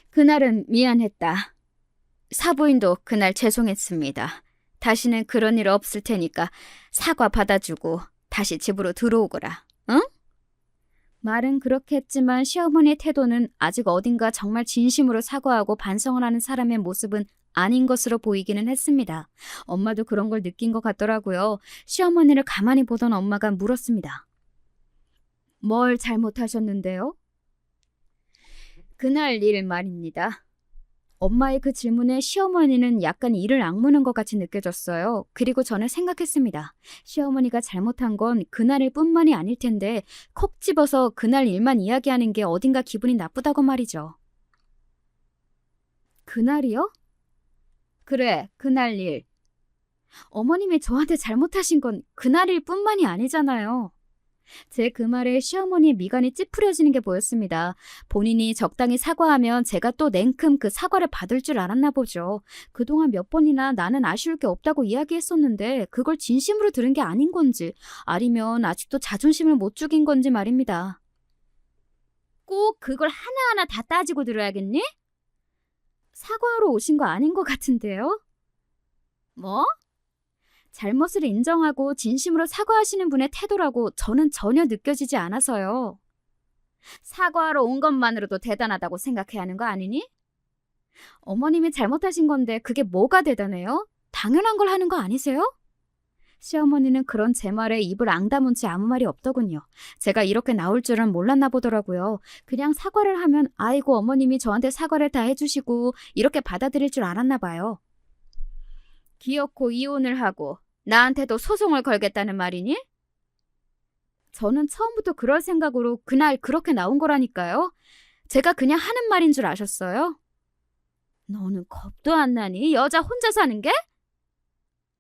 그날은 미안했다. 사부인도 그날 죄송했습니다. 다시는 그런 일 없을 테니까 사과 받아주고 다시 집으로 들어오거라. 응? 말은 그렇게 했지만 시어머니의 태도는 아직 어딘가 정말 진심으로 사과하고 반성을 하는 사람의 모습은 아닌 것으로 보이기는 했습니다. 엄마도 그런 걸 느낀 것 같더라고요. 시어머니를 가만히 보던 엄마가 물었습니다. 뭘 잘못하셨는데요? 그날 일 말입니다. 엄마의 그 질문에 시어머니는 약간 이를 악무는 것 같이 느껴졌어요. 그리고 저는 생각했습니다. 시어머니가 잘못한 건 그날일 뿐만이 아닐 텐데 콕 집어서 그날 일만 이야기하는 게 어딘가 기분이 나쁘다고 말이죠. 그날이요? 그래, 그날 일. 어머님이 저한테 잘못하신 건 그날일 뿐만이 아니잖아요. 제 그 말에 시어머니의 미간이 찌푸려지는 게 보였습니다. 본인이 적당히 사과하면 제가 또 냉큼 그 사과를 받을 줄 알았나 보죠. 그동안 몇 번이나 나는 아쉬울 게 없다고 이야기했었는데 그걸 진심으로 들은 게 아닌 건지 아니면 아직도 자존심을 못 죽인 건지 말입니다. 꼭 그걸 하나하나 다 따지고 들어야겠니? 사과하러 오신 거 아닌 것 같은데요? 뭐? 잘못을 인정하고 진심으로 사과하시는 분의 태도라고 저는 전혀 느껴지지 않아서요. 사과하러 온 것만으로도 대단하다고 생각해야 하는 거 아니니? 어머님이 잘못하신 건데 그게 뭐가 대단해요? 당연한 걸 하는 거 아니세요? 시어머니는 그런 제 말에 입을 앙다문 채 아무 말이 없더군요. 제가 이렇게 나올 줄은 몰랐나 보더라고요. 그냥 사과를 하면 아이고 어머님이 저한테 사과를 다 해주시고 이렇게 받아들일 줄 알았나 봐요. 기어코 이혼을 하고 나한테도 소송을 걸겠다는 말이니? 저는 처음부터 그럴 생각으로 그날 그렇게 나온 거라니까요. 제가 그냥 하는 말인 줄 아셨어요? 너는 겁도 안 나니? 여자 혼자 사는 게?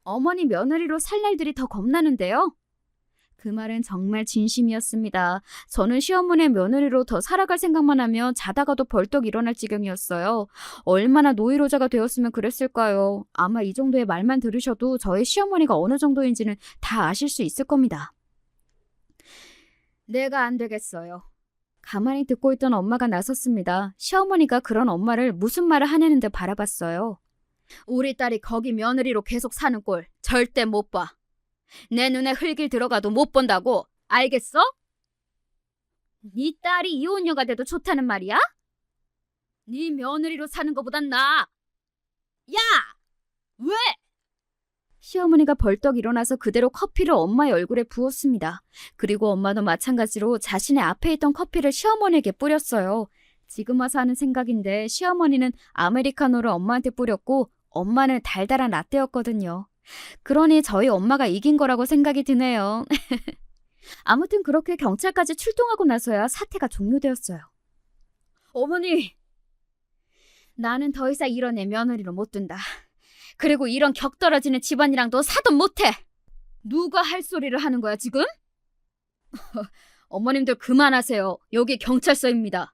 어머니 며느리로 살 날들이 더 겁나는데요. 그 말은 정말 진심이었습니다. 저는 시어머니의 며느리로 더 살아갈 생각만 하면 자다가도 벌떡 일어날 지경이었어요. 얼마나 노이로자가 되었으면 그랬을까요? 아마 이 정도의 말만 들으셔도 저희 시어머니가 어느 정도인지는 다 아실 수 있을 겁니다. 내가 안 되겠어요. 가만히 듣고 있던 엄마가 나섰습니다. 시어머니가 그런 엄마를 무슨 말을 하냐는데 바라봤어요. 우리 딸이 거기 며느리로 계속 사는 꼴 절대 못 봐. 내 눈에 흙이 들어가도 못 본다고. 알겠어? 네 딸이 이혼녀가 돼도 좋다는 말이야? 네 며느리로 사는 것보단 나아. 야! 왜? 시어머니가 벌떡 일어나서 그대로 커피를 엄마의 얼굴에 부었습니다. 그리고 엄마도 마찬가지로 자신의 앞에 있던 커피를 시어머니에게 뿌렸어요. 지금 와서 하는 생각인데 시어머니는 아메리카노를 엄마한테 뿌렸고 엄마는 달달한 라떼였거든요. 그러니 저희 엄마가 이긴 거라고 생각이 드네요. 아무튼 그렇게 경찰까지 출동하고 나서야 사태가 종료되었어요. 어머니, 나는 더 이상 이런 애 며느리로 못 둔다. 그리고 이런 격 떨어지는 집안이랑도 사돈 못해. 누가 할 소리를 하는 거야 지금? 어머님들 그만하세요. 여기 경찰서입니다.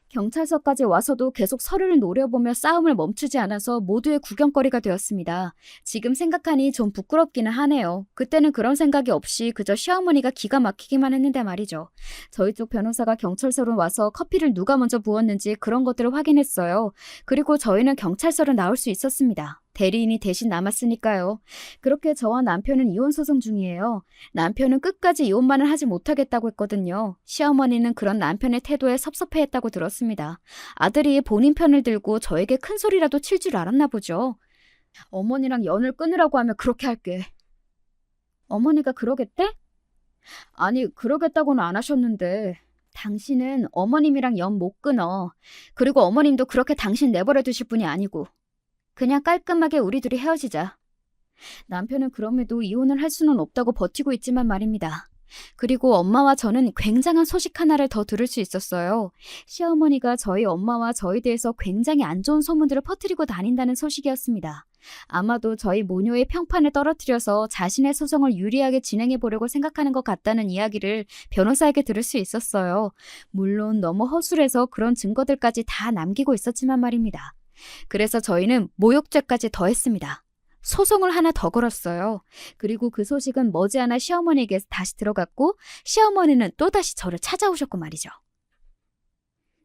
경찰서까지 와서도 계속 서류를 노려보며 싸움을 멈추지 않아서 모두의 구경거리가 되었습니다. 지금 생각하니 좀 부끄럽기는 하네요. 그때는 그런 생각이 없이 그저 시어머니가 기가 막히기만 했는데 말이죠. 저희 쪽 변호사가 경찰서로 와서 커피를 누가 먼저 부었는지 그런 것들을 확인했어요. 그리고 저희는 경찰서로 나올 수 있었습니다. 대리인이 대신 남았으니까요. 그렇게 저와 남편은 이혼 소송 중이에요. 남편은 끝까지 이혼만은 하지 못하겠다고 했거든요. 시어머니는 그런 남편의 태도에 섭섭해했다고 들었습니다. 아들이 본인 편을 들고 저에게 큰 소리라도 칠 줄 알았나 보죠. 어머니랑 연을 끊으라고 하면 그렇게 할게. 어머니가 그러겠대? 아니, 그러겠다고는 안 하셨는데. 당신은 어머님이랑 연 못 끊어. 그리고 어머님도 그렇게 당신 내버려 두실 분이 아니고. 그냥 깔끔하게 우리 둘이 헤어지자. 남편은 그럼에도 이혼을 할 수는 없다고 버티고 있지만 말입니다. 그리고 엄마와 저는 굉장한 소식 하나를 더 들을 수 있었어요. 시어머니가 저희 엄마와 저에 대해서 굉장히 안 좋은 소문들을 퍼뜨리고 다닌다는 소식이었습니다. 아마도 저희 모녀의 평판을 떨어뜨려서 자신의 소송을 유리하게 진행해 보려고 생각하는 것 같다는 이야기를 변호사에게 들을 수 있었어요. 물론 너무 허술해서 그런 증거들까지 다 남기고 있었지만 말입니다. 그래서 저희는 모욕죄까지 더했습니다. 소송을 하나 더 걸었어요. 그리고 그 소식은 머지않아 시어머니에게 다시 들어갔고 시어머니는 또다시 저를 찾아오셨고 말이죠.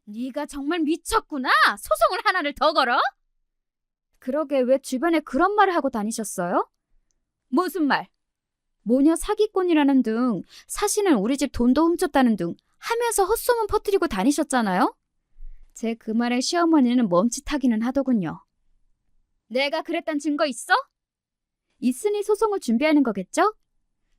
네가 정말 미쳤구나. 소송을 하나를 더 걸어? 그러게 왜 주변에 그런 말을 하고 다니셨어요? 무슨 말? 모녀 사기꾼이라는 등 사실은 우리 집 돈도 훔쳤다는 등 하면서 헛소문 퍼뜨리고 다니셨잖아요? 제 그 말에 시어머니는 멈칫하기는 하더군요. 내가 그랬단 증거 있어? 있으니 소송을 준비하는 거겠죠?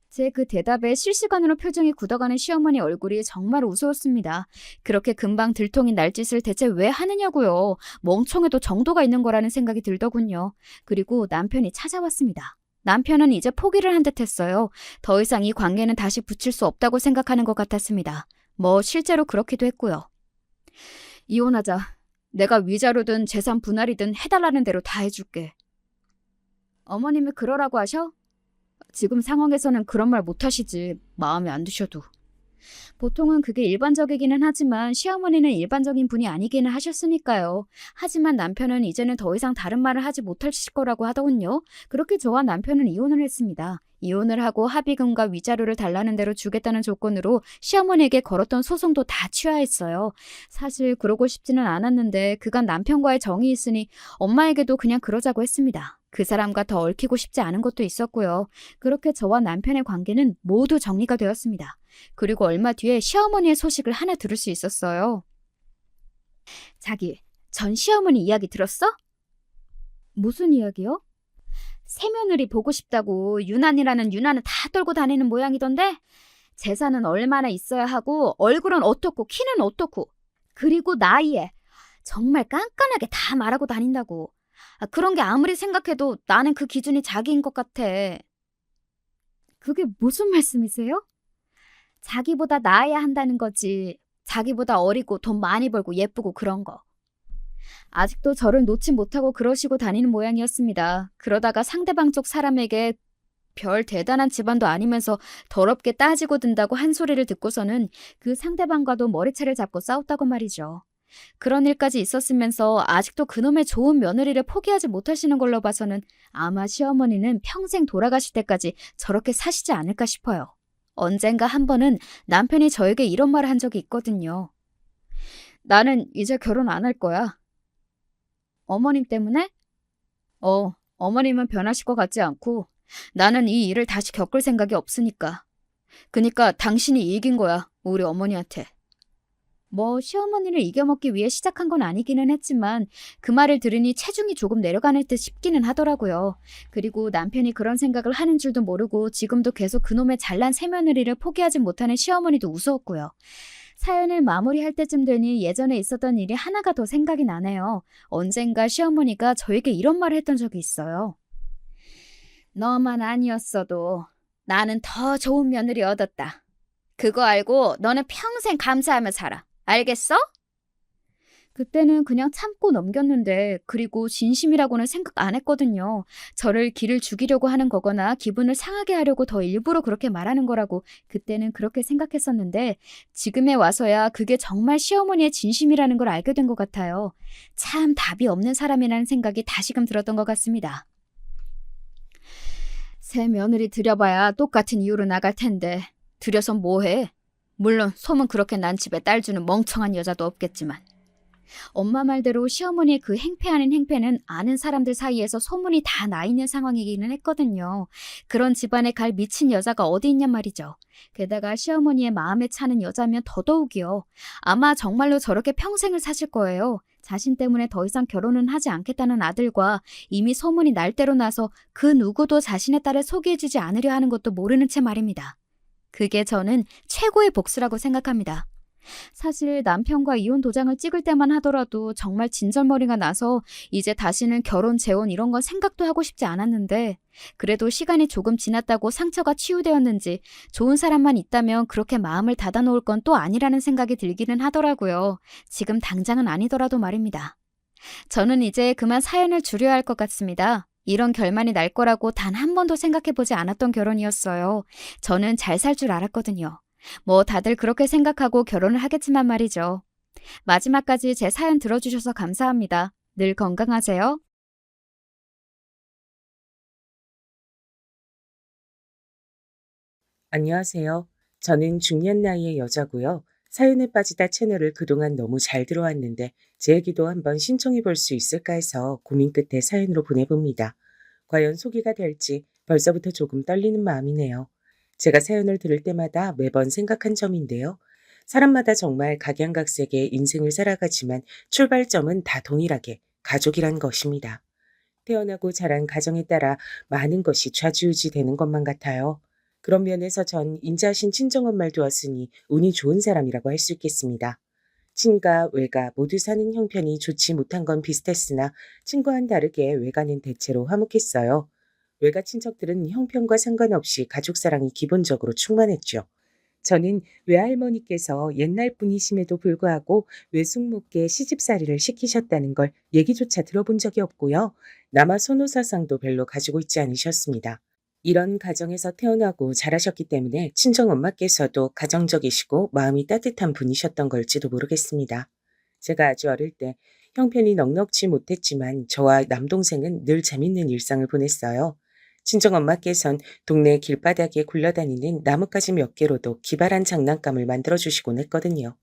제 그 대답에 실시간으로 표정이 굳어가는 시어머니 얼굴이 정말 우스웠습니다. 그렇게 금방 들통이 날 짓을 대체 왜 하느냐고요. 멍청해도 정도가 있는 거라는 생각이 들더군요. 그리고 남편이 찾아왔습니다. 남편은 이제 포기를 한 듯했어요. 더 이상 이 관계는 다시 붙일 수 없다고 생각하는 것 같았습니다. 뭐 실제로 그렇기도 했고요. 이혼하자. 내가 위자료든 재산 분할이든 해달라는 대로 다 해줄게. 어머님이 그러라고 하셔? 지금 상황에서는 그런 말 못하시지. 마음에 안 드셔도. 보통은 그게 일반적이기는 하지만 시어머니는 일반적인 분이 아니기는 하셨으니까요. 하지만 남편은 이제는 더 이상 다른 말을 하지 못하실 거라고 하더군요. 그렇게 저와 남편은 이혼을 했습니다. 이혼을 하고 합의금과 위자료를 달라는 대로 주겠다는 조건으로 시어머니에게 걸었던 소송도 다 취하했어요. 사실 그러고 싶지는 않았는데 그간 남편과의 정이 있으니 엄마에게도 그냥 그러자고 했습니다. 그 사람과 더 얽히고 싶지 않은 것도 있었고요. 그렇게 저와 남편의 관계는 모두 정리가 되었습니다. 그리고 얼마 뒤에 시어머니의 소식을 하나 들을 수 있었어요. 자기, 전 시어머니 이야기 들었어? 무슨 이야기요? 새며느리 보고 싶다고 유난이라는 유난은 다 떨고 다니는 모양이던데 재산은 얼마나 있어야 하고 얼굴은 어떻고 키는 어떻고 그리고 나이에 정말 깐깐하게 다 말하고 다닌다고. 그런 게 아무리 생각해도 나는 그 기준이 자기인 것 같아. 그게 무슨 말씀이세요? 자기보다 나아야 한다는 거지. 자기보다 어리고 돈 많이 벌고 예쁘고 그런 거. 아직도 저를 놓지 못하고 그러시고 다니는 모양이었습니다. 그러다가 상대방 쪽 사람에게 별 대단한 집안도 아니면서 더럽게 따지고 든다고 한 소리를 듣고서는 그 상대방과도 머리채를 잡고 싸웠다고 말이죠. 그런 일까지 있었으면서 아직도 그놈의 좋은 며느리를 포기하지 못하시는 걸로 봐서는 아마 시어머니는 평생 돌아가실 때까지 저렇게 사시지 않을까 싶어요. 언젠가 한 번은 남편이 저에게 이런 말을 한 적이 있거든요. 나는 이제 결혼 안 할 거야. 어머님 때문에? 어머님은 변하실 것 같지 않고 나는 이 일을 다시 겪을 생각이 없으니까. 그니까 당신이 이긴 거야, 우리 어머니한테. 뭐 시어머니를 이겨먹기 위해 시작한 건 아니기는 했지만 그 말을 들으니 체중이 조금 내려가는 듯 싶기는 하더라고요. 그리고 남편이 그런 생각을 하는 줄도 모르고 지금도 계속 그놈의 잘난 새며느리를 포기하지 못하는 시어머니도 무서웠고요. 사연을 마무리할 때쯤 되니 예전에 있었던 일이 하나가 더 생각이 나네요. 언젠가 시어머니가 저에게 이런 말을 했던 적이 있어요. 너만 아니었어도 나는 더 좋은 며느리 얻었다. 그거 알고 너는 평생 감사하며 살아. 알겠어? 그때는 그냥 참고 넘겼는데 그리고 진심이라고는 생각 안 했거든요. 저를 기를 죽이려고 하는 거거나 기분을 상하게 하려고 더 일부러 그렇게 말하는 거라고 그때는 그렇게 생각했었는데 지금에 와서야 그게 정말 시어머니의 진심이라는 걸 알게 된 것 같아요. 참 답이 없는 사람이라는 생각이 다시금 들었던 것 같습니다. 새 며느리 들여봐야 똑같은 이유로 나갈 텐데 들여서 뭐해? 물론 소문 그렇게 난 집에 딸 주는 멍청한 여자도 없겠지만 엄마 말대로 시어머니의 그 행패 아닌 행패는 아는 사람들 사이에서 소문이 다 나 있는 상황이기는 했거든요. 그런 집안에 갈 미친 여자가 어디 있냔 말이죠. 게다가 시어머니의 마음에 차는 여자면 더더욱이요. 아마 정말로 저렇게 평생을 사실 거예요. 자신 때문에 더 이상 결혼은 하지 않겠다는 아들과 이미 소문이 날 대로 나서 그 누구도 자신의 딸을 소개해주지 않으려 하는 것도 모르는 채 말입니다. 그게 저는 최고의 복수라고 생각합니다. 사실 남편과 이혼 도장을 찍을 때만 하더라도 정말 진절머리가 나서 이제 다시는 결혼, 재혼 이런 건 생각도 하고 싶지 않았는데 그래도 시간이 조금 지났다고 상처가 치유되었는지 좋은 사람만 있다면 그렇게 마음을 닫아놓을 건 또 아니라는 생각이 들기는 하더라고요. 지금 당장은 아니더라도 말입니다. 저는 이제 그만 사연을 줄여야 할 것 같습니다. 이런 결말이 날 거라고 단 한 번도 생각해보지 않았던 결혼이었어요. 저는 잘 살 줄 알았거든요. 뭐 다들 그렇게 생각하고 결혼을 하겠지만 말이죠. 마지막까지 제 사연 들어주셔서 감사합니다. 늘 건강하세요. 안녕하세요. 저는 중년 나이의 여자고요. 사연에 빠지다 채널을 그동안 너무 잘 들어왔는데 제 얘기도 한번 신청해 볼 수 있을까 해서 고민 끝에 사연으로 보내봅니다. 과연 소개가 될지 벌써부터 조금 떨리는 마음이네요. 제가 사연을 들을 때마다 매번 생각한 점인데요. 사람마다 정말 각양각색의 인생을 살아가지만 출발점은 다 동일하게 가족이란 것입니다. 태어나고 자란 가정에 따라 많은 것이 좌지우지 되는 것만 같아요. 그런 면에서 전 인자하신 친정엄마를 두었으니 운이 좋은 사람이라고 할 수 있겠습니다. 친가, 외가 모두 사는 형편이 좋지 못한 건 비슷했으나 친구와는 다르게 외가는 대체로 화목했어요. 외가 친척들은 형편과 상관없이 가족 사랑이 기본적으로 충만했죠. 저는 외할머니께서 옛날 분이심에도 불구하고 외숙모께 시집살이를 시키셨다는 걸 얘기조차 들어본 적이 없고요. 남아 선호사상도 별로 가지고 있지 않으셨습니다. 이런 가정에서 태어나고 자라셨기 때문에 친정엄마께서도 가정적이시고 마음이 따뜻한 분이셨던 걸지도 모르겠습니다. 제가 아주 어릴 때 형편이 넉넉지 못했지만 저와 남동생은 늘 재밌는 일상을 보냈어요. 친정엄마께선 동네 길바닥에 굴러다니는 나뭇가지 몇 개로도 기발한 장난감을 만들어주시곤 했거든요.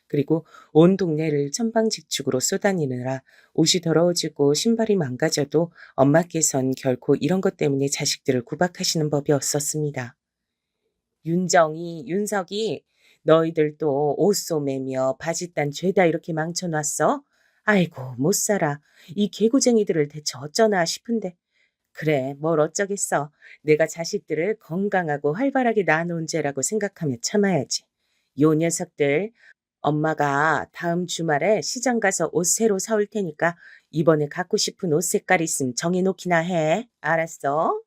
그리고 온 동네를 천방지축으로 쏘다니느라 옷이 더러워지고 신발이 망가져도 엄마께선 결코 이런 것 때문에 자식들을 구박하시는 법이 없었습니다. 윤정이, 윤석이, 너희들도 옷 소매며 바짓단 죄다 이렇게 망쳐놨어? 아이고, 못 살아. 이 개구쟁이들을 대체 어쩌나 싶은데. 그래, 뭘 어쩌겠어. 내가 자식들을 건강하고 활발하게 낳아놓은 죄라고 생각하며 참아야지. 요 녀석들, 엄마가 다음 주말에 시장 가서 옷 새로 사올 테니까 이번에 갖고 싶은 옷 색깔 있음 정해놓기나 해. 알았어?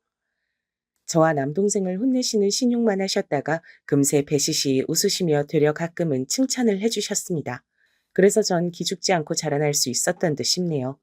저와 남동생을 혼내시는 신용만 하셨다가 금세 배시시 웃으시며 되려 가끔은 칭찬을 해주셨습니다. 그래서 전 기죽지 않고 자라날 수 있었던 듯 싶네요.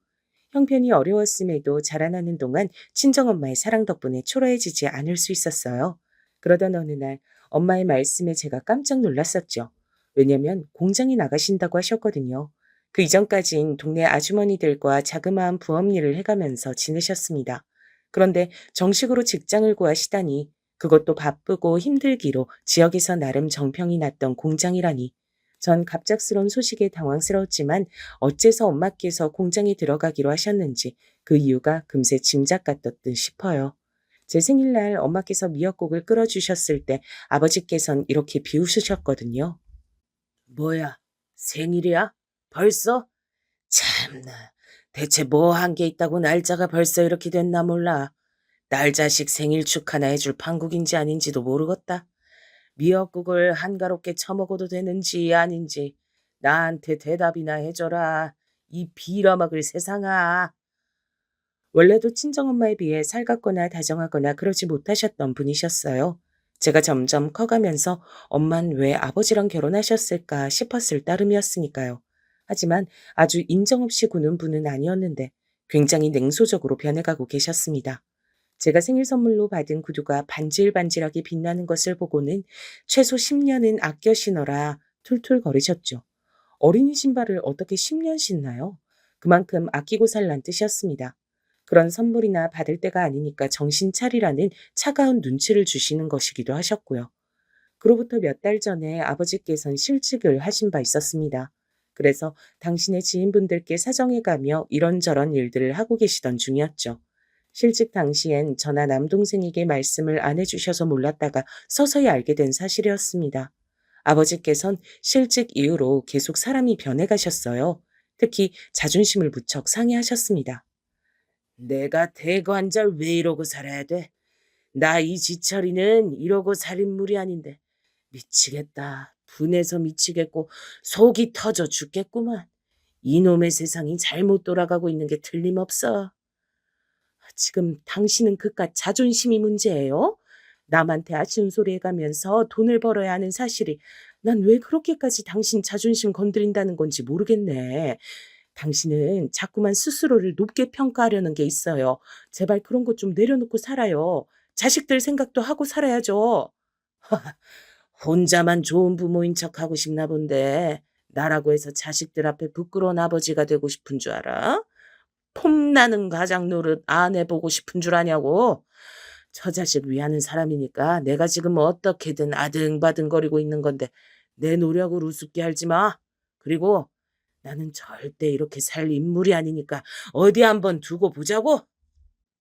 형편이 어려웠음에도 자라나는 동안 친정엄마의 사랑 덕분에 초라해지지 않을 수 있었어요. 그러던 어느 날 엄마의 말씀에 제가 깜짝 놀랐었죠. 왜냐면 공장에 나가신다고 하셨거든요. 그 이전까진 동네 아주머니들과 자그마한 부업 일을 해가면서 지내셨습니다. 그런데 정식으로 직장을 구하시다니 그것도 바쁘고 힘들기로 지역에서 나름 정평이 났던 공장이라니 전 갑작스러운 소식에 당황스러웠지만 어째서 엄마께서 공장에 들어가기로 하셨는지 그 이유가 금세 짐작 같던 듯 싶어요. 제 생일날 엄마께서 미역국을 끓여주셨을 때 아버지께선 이렇게 비웃으셨거든요. 뭐야, 생일이야? 벌써? 참나, 대체 뭐 한 게 있다고 날짜가 벌써 이렇게 됐나 몰라. 딸 자식 생일 축하나 해줄 판국인지 아닌지도 모르겠다. 미역국을 한가롭게 처먹어도 되는지 아닌지 나한테 대답이나 해줘라. 이 빌어먹을 세상아. 원래도 친정엄마에 비해 살갑거나 다정하거나 그러지 못하셨던 분이셨어요. 제가 점점 커가면서 엄만 왜 아버지랑 결혼하셨을까 싶었을 따름이었으니까요. 하지만 아주 인정 없이 구는 분은 아니었는데 굉장히 냉소적으로 변해가고 계셨습니다. 제가 생일 선물로 받은 구두가 반질반질하게 빛나는 것을 보고는 최소 10년은 아껴 신어라 툴툴거리셨죠. 어린이 신발을 어떻게 10년 신나요? 그만큼 아끼고 살란 뜻이었습니다. 그런 선물이나 받을 때가 아니니까 정신 차리라는 차가운 눈치를 주시는 것이기도 하셨고요. 그로부터 몇 달 전에 아버지께선 실직을 하신 바 있었습니다. 그래서 당신의 지인분들께 사정해가며 이런저런 일들을 하고 계시던 중이었죠. 실직 당시엔 저나 남동생에게 말씀을 안 해주셔서 몰랐다가 서서히 알게 된 사실이었습니다. 아버지께선 실직 이후로 계속 사람이 변해가셨어요. 특히 자존심을 무척 상해하셨습니다. 내가 대관절 왜 이러고 살아야 돼? 나 이 지철이는 이러고 살 인물이 아닌데. 미치겠다. 분해서 미치겠고 속이 터져 죽겠구만. 이놈의 세상이 잘못 돌아가고 있는 게 틀림없어. 지금 당신은 그깟 자존심이 문제예요? 남한테 아쉬운 소리 해가면서 돈을 벌어야 하는 사실이 난 왜 그렇게까지 당신 자존심 건드린다는 건지 모르겠네. 당신은 자꾸만 스스로를 높게 평가하려는 게 있어요. 제발 그런 거 좀 내려놓고 살아요. 자식들 생각도 하고 살아야죠. 혼자만 좋은 부모인 척하고 싶나 본데 나라고 해서 자식들 앞에 부끄러운 아버지가 되고 싶은 줄 알아? 폼나는 가장 노릇 안 해보고 싶은 줄 아냐고. 저 자식 위하는 사람이니까 내가 지금 어떻게든 아등바등거리고 있는 건데 내 노력을 우습게 알지 마. 그리고 나는 절대 이렇게 살 인물이 아니니까 어디 한번 두고 보자고.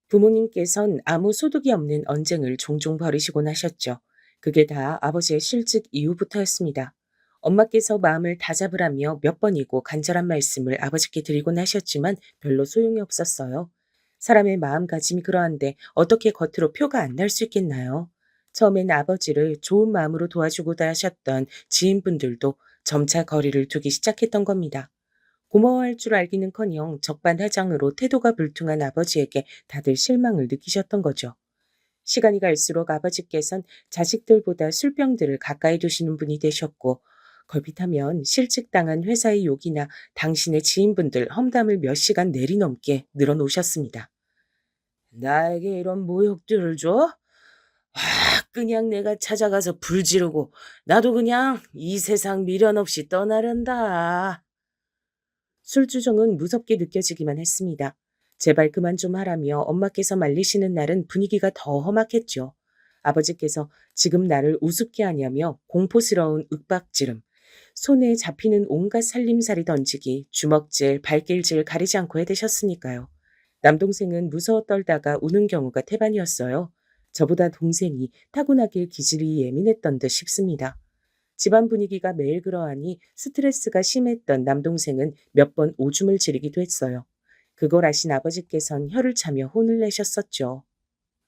부모님께선 아무 소득이 없는 언쟁을 종종 벌이시곤 하셨죠. 그게 다 아버지의 실직 이후부터였습니다. 엄마께서 마음을 다잡으라며 몇 번이고 간절한 말씀을 아버지께 드리곤 하셨지만 별로 소용이 없었어요. 사람의 마음가짐이 그러한데 어떻게 겉으로 표가 안 날 수 있겠나요? 처음엔 아버지를 좋은 마음으로 도와주고자 하셨던 지인분들도 점차 거리를 두기 시작했던 겁니다. 고마워할 줄 알기는커녕 적반하장으로 태도가 불퉁한 아버지에게 다들 실망을 느끼셨던 거죠. 시간이 갈수록 아버지께선 자식들보다 술병들을 가까이 두시는 분이 되셨고 걸핏하면 실직당한 회사의 욕이나 당신의 지인분들 험담을 몇 시간 내리넘게 늘어놓으셨습니다. 나에게 이런 모욕들을 줘? 아, 그냥 내가 찾아가서 불 지르고 나도 그냥 이 세상 미련 없이 떠나련다. 술주정은 무섭게 느껴지기만 했습니다. 제발 그만 좀 하라며 엄마께서 말리시는 날은 분위기가 더 험악했죠. 아버지께서 지금 나를 우습게 하냐며 공포스러운 윽박지름, 손에 잡히는 온갖 살림살이 던지기, 주먹질, 발길질 가리지 않고 해대셨으니까요. 남동생은 무서워 떨다가 우는 경우가 태반이었어요. 저보다 동생이 타고나길 기질이 예민했던 듯 싶습니다. 집안 분위기가 매일 그러하니 스트레스가 심했던 남동생은 몇 번 오줌을 지르기도 했어요. 그걸 아신 아버지께선 혀를 차며 혼을 내셨었죠.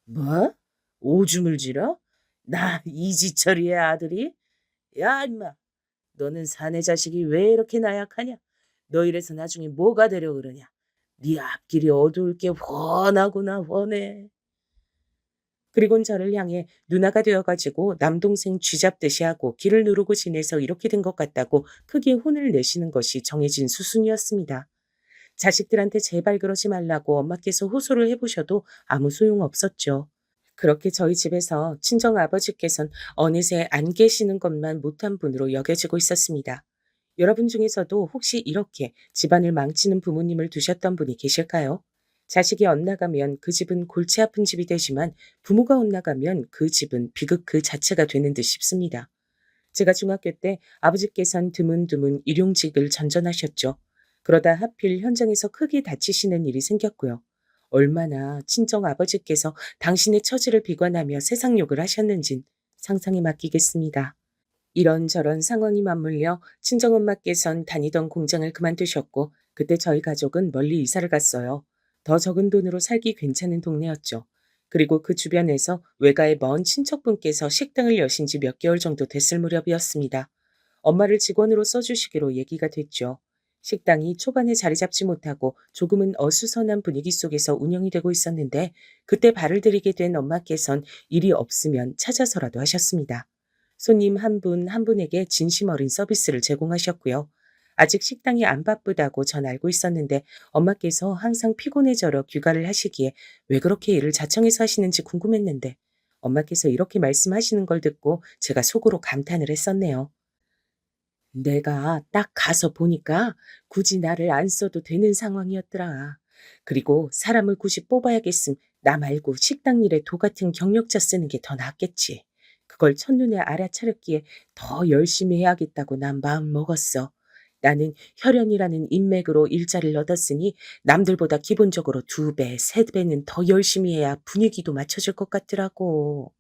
뭐? 오줌을 지러? 나 이지철이의 아들이? 야 임마, 너는 사내 자식이 왜 이렇게 나약하냐? 너 이래서 나중에 뭐가 되려 그러냐? 네 앞길이 어두울 게 훤하구나 훤해. 그리곤 저를 향해 누나가 되어가지고 남동생 쥐잡듯이 하고 길을 누르고 지내서 이렇게 된 것 같다고 크게 혼을 내시는 것이 정해진 수순이었습니다. 자식들한테 제발 그러지 말라고 엄마께서 호소를 해보셔도 아무 소용 없었죠. 그렇게 저희 집에서 친정아버지께선 어느새 안 계시는 것만 못한 분으로 여겨지고 있었습니다. 여러분 중에서도 혹시 이렇게 집안을 망치는 부모님을 두셨던 분이 계실까요? 자식이 엇나가면 그 집은 골치 아픈 집이 되지만 부모가 엇나가면 그 집은 비극 그 자체가 되는 듯 싶습니다. 제가 중학교 때 아버지께선 드문드문 일용직을 전전하셨죠. 그러다 하필 현장에서 크게 다치시는 일이 생겼고요. 얼마나 친정 아버지께서 당신의 처지를 비관하며 세상 욕을 하셨는진 상상에 맡기겠습니다. 이런저런 상황이 맞물려 친정엄마께선 다니던 공장을 그만두셨고 그때 저희 가족은 멀리 이사를 갔어요. 더 적은 돈으로 살기 괜찮은 동네였죠. 그리고 그 주변에서 외가의 먼 친척분께서 식당을 여신 지 몇 개월 정도 됐을 무렵이었습니다. 엄마를 직원으로 써주시기로 얘기가 됐죠. 식당이 초반에 자리 잡지 못하고 조금은 어수선한 분위기 속에서 운영이 되고 있었는데 그때 발을 들이게 된 엄마께선 일이 없으면 찾아서라도 하셨습니다. 손님 한 분 한 분에게 진심 어린 서비스를 제공하셨고요. 아직 식당이 안 바쁘다고 전 알고 있었는데 엄마께서 항상 피곤해져러 귀가를 하시기에 왜 그렇게 일을 자청해서 하시는지 궁금했는데 엄마께서 이렇게 말씀하시는 걸 듣고 제가 속으로 감탄을 했었네요. 내가 딱 가서 보니까 굳이 나를 안 써도 되는 상황이었더라. 그리고 사람을 굳이 뽑아야겠음 나 말고 식당 일에 도 같은 경력자 쓰는 게 더 낫겠지. 그걸 첫눈에 알아차렸기에 더 열심히 해야겠다고 난 마음 먹었어. 나는 혈연이라는 인맥으로 일자리를 얻었으니 남들보다 기본적으로 2배, 3배는 더 열심히 해야 분위기도 맞춰질 것 같더라고.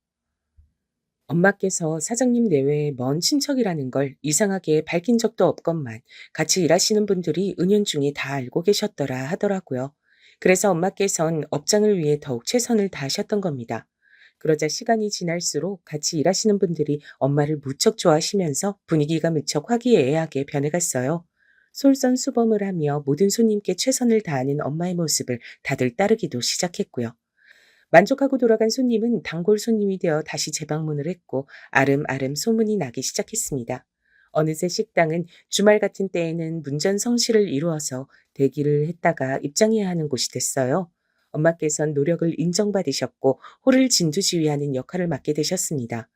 엄마께서 사장님 내외의 먼 친척이라는 걸 이상하게 밝힌 적도 없건만 같이 일하시는 분들이 은연중에 다 알고 계셨더라 하더라고요. 그래서 엄마께선 업장을 위해 더욱 최선을 다하셨던 겁니다. 그러자 시간이 지날수록 같이 일하시는 분들이 엄마를 무척 좋아하시면서 분위기가 무척 화기애애하게 변해갔어요. 솔선수범을 하며 모든 손님께 최선을 다하는 엄마의 모습을 다들 따르기도 시작했고요. 만족하고 돌아간 손님은 단골 손님이 되어 다시 재방문을 했고 아름아름 소문이 나기 시작했습니다. 어느새 식당은 주말 같은 때에는 문전성시를 이루어서 대기를 했다가 입장해야 하는 곳이 됐어요. 엄마께선 노력을 인정받으셨고 홀을 진두지휘하는 역할을 맡게 되셨습니다.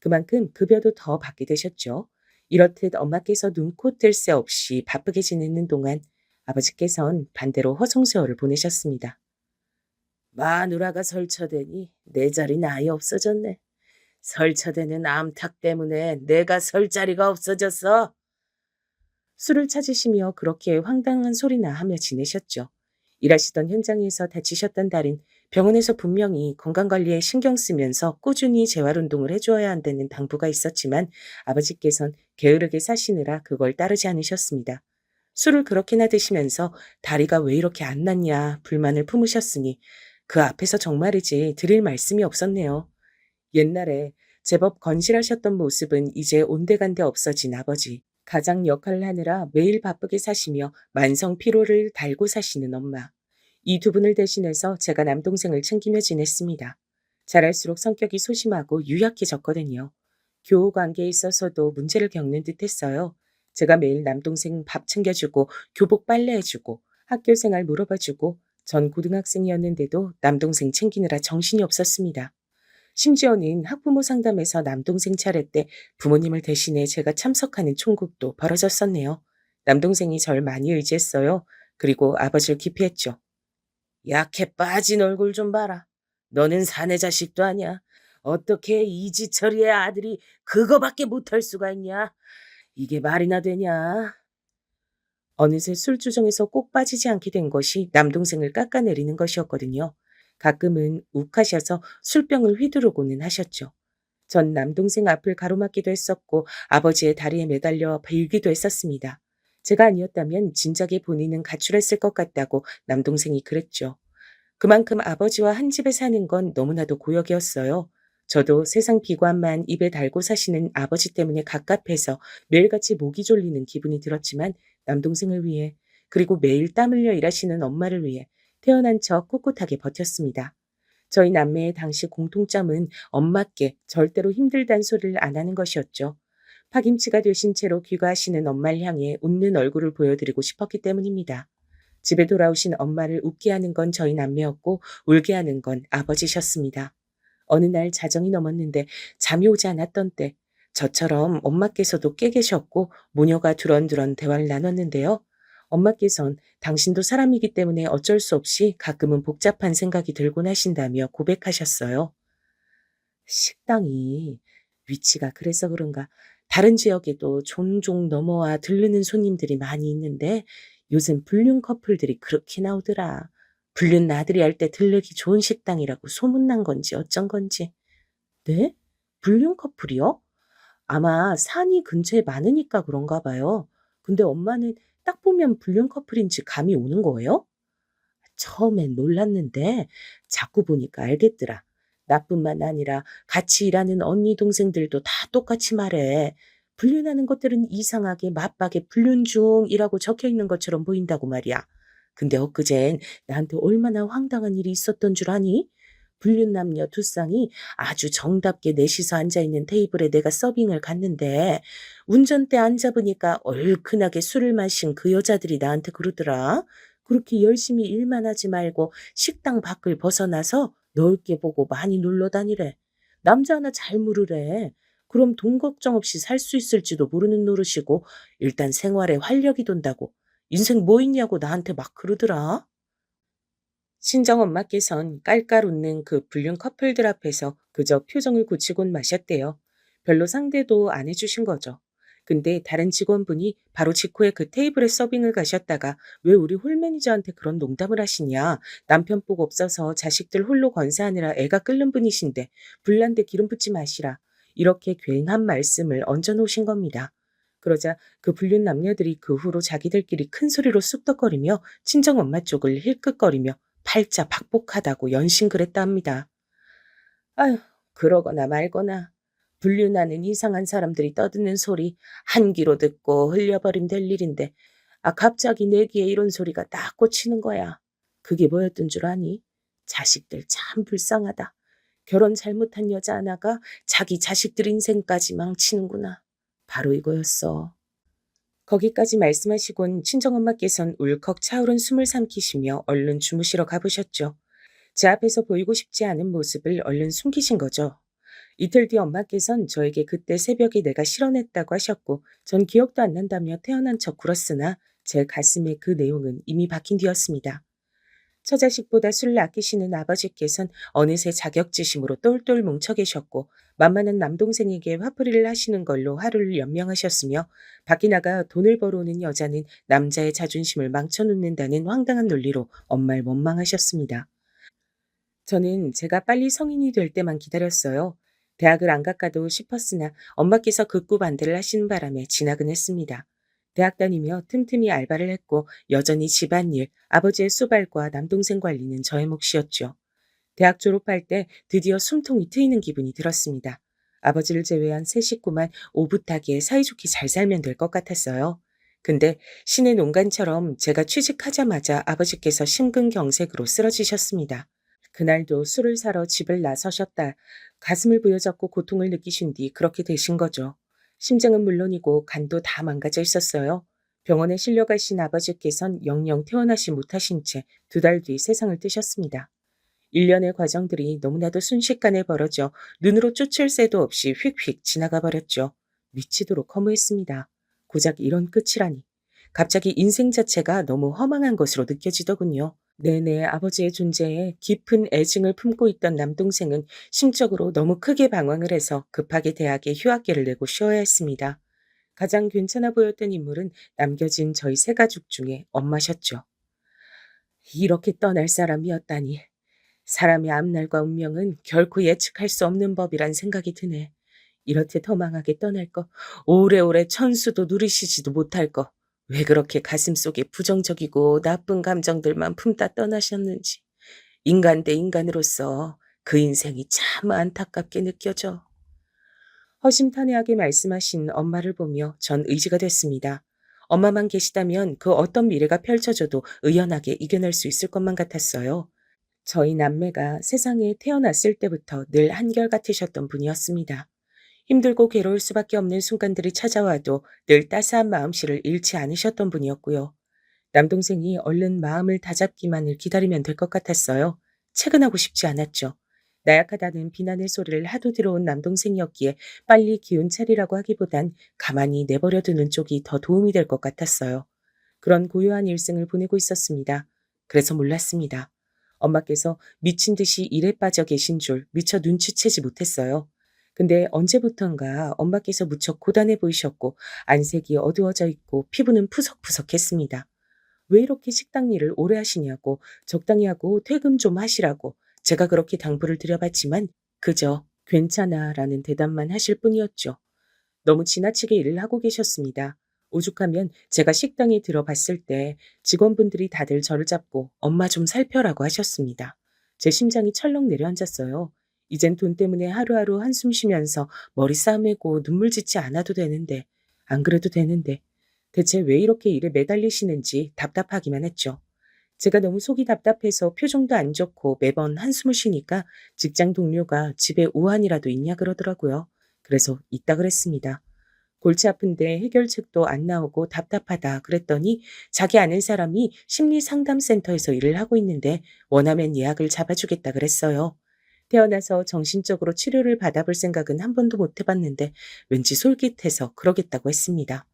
그만큼 급여도 더 받게 되셨죠. 이렇듯 엄마께서 눈코 뜰 새 없이 바쁘게 지내는 동안 아버지께선 반대로 허송세월을 보내셨습니다. 마누라가 설쳐대니 내 자리는 아예 없어졌네. 설쳐대는 암탉 때문에 내가 설 자리가 없어졌어. 술을 찾으시며 그렇게 황당한 소리나 하며 지내셨죠. 일하시던 현장에서 다치셨던 달인 병원에서 분명히 건강관리에 신경 쓰면서 꾸준히 재활운동을 해줘야 한다는 당부가 있었지만 아버지께선 게으르게 사시느라 그걸 따르지 않으셨습니다. 술을 그렇게나 드시면서 다리가 왜 이렇게 안 낫냐 불만을 품으셨으니 그 앞에서 정말이지 드릴 말씀이 없었네요. 옛날에 제법 건실하셨던 모습은 이제 온데간데 없어진 아버지. 가장 역할을 하느라 매일 바쁘게 사시며 만성 피로를 달고 사시는 엄마. 이 두 분을 대신해서 제가 남동생을 챙기며 지냈습니다. 자랄수록 성격이 소심하고 유약해졌거든요. 교우 관계에 있어서도 문제를 겪는 듯 했어요. 제가 매일 남동생 밥 챙겨주고 교복 빨래해주고 학교 생활 물어봐주고 전 고등학생이었는데도 남동생 챙기느라 정신이 없었습니다. 심지어는 학부모 상담에서 남동생 차례 때 부모님을 대신해 제가 참석하는 총국도 벌어졌었네요. 남동생이 절 많이 의지했어요. 그리고 아버지를 기피했죠. 약해 빠진 얼굴 좀 봐라. 너는 사내 자식도 아니야. 어떻게 이지철이의 아들이 그거밖에 못할 수가 있냐? 이게 말이나 되냐? 어느새 술주정에서 꼭 빠지지 않게 된 것이 남동생을 깎아내리는 것이었거든요. 가끔은 욱하셔서 술병을 휘두르고는 하셨죠. 전 남동생 앞을 가로막기도 했었고 아버지의 다리에 매달려 빌기도 했었습니다. 제가 아니었다면 진작에 본인은 가출했을 것 같다고 남동생이 그랬죠. 그만큼 아버지와 한 집에 사는 건 너무나도 고역이었어요. 저도 세상 비관만 입에 달고 사시는 아버지 때문에 갑갑해서 매일같이 목이 졸리는 기분이 들었지만 남동생을 위해 그리고 매일 땀 흘려 일하시는 엄마를 위해 태어난 척 꿋꿋하게 버텼습니다. 저희 남매의 당시 공통점은 엄마께 절대로 힘들단 소리를 안 하는 것이었죠. 파김치가 되신 채로 귀가하시는 엄마를 향해 웃는 얼굴을 보여드리고 싶었기 때문입니다. 집에 돌아오신 엄마를 웃게 하는 건 저희 남매였고 울게 하는 건 아버지셨습니다. 어느 날 자정이 넘었는데 잠이 오지 않았던 때 저처럼 엄마께서도 깨 계셨고 모녀가 두런두런 대화를 나눴는데요. 엄마께선 당신도 사람이기 때문에 어쩔 수 없이 가끔은 복잡한 생각이 들곤 하신다며 고백하셨어요. 식당이 위치가 그래서 그런가 다른 지역에도 종종 넘어와 들르는 손님들이 많이 있는데 요즘 불륜 커플들이 그렇게 나오더라. 불륜 나들이 할 때 들르기 좋은 식당이라고 소문난 건지 어쩐 건지. 네? 불륜 커플이요? 아마 산이 근처에 많으니까 그런가 봐요. 근데 엄마는 딱 보면 불륜 커플인지 감이 오는 거예요? 처음엔 몰랐는데 자꾸 보니까 알겠더라. 나뿐만 아니라 같이 일하는 언니 동생들도 다 똑같이 말해. 불륜하는 것들은 이상하게 맞박에 불륜 중이라고 적혀 있는 것처럼 보인다고 말이야. 근데 엊그젠 나한테 얼마나 황당한 일이 있었던 줄 아니? 불륜 남녀 두 쌍이 아주 정답게 넷이서 앉아있는 테이블에 내가 서빙을 갔는데 운전대 앉아보니까 얼큰하게 술을 마신 그 여자들이 나한테 그러더라. 그렇게 열심히 일만 하지 말고 식당 밖을 벗어나서 넓게 보고 많이 놀러 다니래. 남자 하나 잘 물으래. 그럼 돈 걱정 없이 살 수 있을지도 모르는 노릇이고 일단 생활에 활력이 돈다고. 인생 뭐 있냐고 나한테 막 그러더라. 친정엄마께선 깔깔 웃는 그 불륜 커플들 앞에서 그저 표정을 굳히곤 마셨대요. 별로 상대도 안 해주신 거죠. 근데 다른 직원분이 바로 직후에 그 테이블에 서빙을 가셨다가 왜 우리 홀 매니저한테 그런 농담을 하시냐. 남편 복 없어서 자식들 홀로 건사하느라 애가 끓는 분이신데 불난데 기름 붓지 마시라. 이렇게 괜한 말씀을 얹어 놓으신 겁니다. 그러자 그 불륜 남녀들이 그 후로 자기들끼리 큰 소리로 쑥덕거리며 친정엄마 쪽을 힐끗거리며 팔자 박복하다고 연신그랬다 합니다. 아휴, 그러거나 말거나 불륜하는 이상한 사람들이 떠드는 소리 한 귀로 듣고 흘려버림 될 일인데 갑자기 내 귀에 이런 소리가 딱 꽂히는 거야. 그게 뭐였던 줄 아니? 자식들 참 불쌍하다. 결혼 잘못한 여자 하나가 자기 자식들 인생까지 망치는구나. 바로 이거였어. 거기까지 말씀하시곤 친정엄마께선 울컥 차오른 숨을 삼키시며 얼른 주무시러 가보셨죠. 제 앞에서 보이고 싶지 않은 모습을 얼른 숨기신 거죠. 이틀 뒤 엄마께선 저에게 그때 새벽에 내가 실언했다고 하셨고 전 기억도 안 난다며 태어난 척 굴었으나 제 가슴에 그 내용은 이미 박힌 뒤였습니다. 처자식보다 술을 아끼시는 아버지께선 어느새 자격지심으로 똘똘 뭉쳐 계셨고 만만한 남동생에게 화풀이를 하시는 걸로 하루를 연명하셨으며 밖에 나가 돈을 벌어오는 여자는 남자의 자존심을 망쳐놓는다는 황당한 논리로 엄마를 원망하셨습니다. 저는 제가 빨리 성인이 될 때만 기다렸어요. 대학을 안 갈까도 싶었으나 엄마께서 극구 반대를 하시는 바람에 진학은 했습니다. 대학 다니며 틈틈이 알바를 했고 여전히 집안일, 아버지의 수발과 남동생 관리는 저의 몫이었죠. 대학 졸업할 때 드디어 숨통이 트이는 기분이 들었습니다. 아버지를 제외한 세 식구만 오붓하게 사이좋게 잘 살면 될 것 같았어요. 근데 신의 농간처럼 제가 취직하자마자 아버지께서 심근경색으로 쓰러지셨습니다. 그날도 술을 사러 집을 나서셨다. 가슴을 부여잡고 고통을 느끼신 뒤 그렇게 되신 거죠. 심장은 물론이고 간도 다 망가져 있었어요. 병원에 실려가신 아버지께선 영영 퇴원하시 못하신 채 2달 뒤 세상을 뜨셨습니다. 일련의 과정들이 너무나도 순식간에 벌어져 눈으로 쫓을 새도 없이 휙휙 지나가 버렸죠. 미치도록 허무했습니다. 고작 이런 끝이라니. 갑자기 인생 자체가 너무 허망한 것으로 느껴지더군요. 내내 아버지의 존재에 깊은 애증을 품고 있던 남동생은 심적으로 너무 크게 방황을 해서 급하게 대학에 휴학계를 내고 쉬어야 했습니다. 가장 괜찮아 보였던 인물은 남겨진 저희 세 가족 중에 엄마셨죠. 이렇게 떠날 사람이었다니. 사람의 앞날과 운명은 결코 예측할 수 없는 법이란 생각이 드네. 이렇게 더 망하게 떠날 거, 오래오래 천수도 누리시지도 못할 거, 왜 그렇게 가슴속에 부정적이고 나쁜 감정들만 품다 떠나셨는지. 인간 대 인간으로서 그 인생이 참 안타깝게 느껴져. 허심탄회하게 말씀하신 엄마를 보며 전 의지가 됐습니다. 엄마만 계시다면 그 어떤 미래가 펼쳐져도 의연하게 이겨낼 수 있을 것만 같았어요. 저희 남매가 세상에 태어났을 때부터 늘 한결같으셨던 분이었습니다. 힘들고 괴로울 수밖에 없는 순간들이 찾아와도 늘 따스한 마음씨를 잃지 않으셨던 분이었고요. 남동생이 얼른 마음을 다잡기만을 기다리면 될 것 같았어요. 퇴근하고 싶지 않았죠. 나약하다는 비난의 소리를 하도 들어온 남동생이었기에 빨리 기운 차리라고 하기보단 가만히 내버려두는 쪽이 더 도움이 될 것 같았어요. 그런 고요한 일생을 보내고 있었습니다. 그래서 몰랐습니다. 엄마께서 미친 듯이 일에 빠져 계신 줄 미처 눈치채지 못했어요. 근데 언제부턴가 엄마께서 무척 고단해 보이셨고 안색이 어두워져 있고 피부는 푸석푸석했습니다. 왜 이렇게 식당 일을 오래 하시냐고 적당히 하고 퇴근 좀 하시라고 제가 그렇게 당부를 드려봤지만 그저 괜찮아 라는 대답만 하실 뿐이었죠. 너무 지나치게 일을 하고 계셨습니다. 오죽하면 제가 식당에 들어봤을 때 직원분들이 다들 저를 잡고 엄마 좀 살펴라고 하셨습니다. 제 심장이 철렁 내려앉았어요. 이젠 돈 때문에 하루하루 한숨 쉬면서 머리 싸매고 눈물 짓지 않아도 되는데, 안 그래도 되는데, 대체 왜 이렇게 일에 매달리시는지 답답하기만 했죠. 제가 너무 속이 답답해서 표정도 안 좋고 매번 한숨을 쉬니까 직장 동료가 집에 우환이라도 있냐 그러더라고요. 그래서 있다 그랬습니다. 골치 아픈데 해결책도 안 나오고 답답하다 그랬더니 자기 아는 사람이 심리상담센터에서 일을 하고 있는데 원하면 예약을 잡아주겠다 그랬어요. 태어나서 정신적으로 치료를 받아볼 생각은 한 번도 못 해봤는데 왠지 솔깃해서 그러겠다고 했습니다.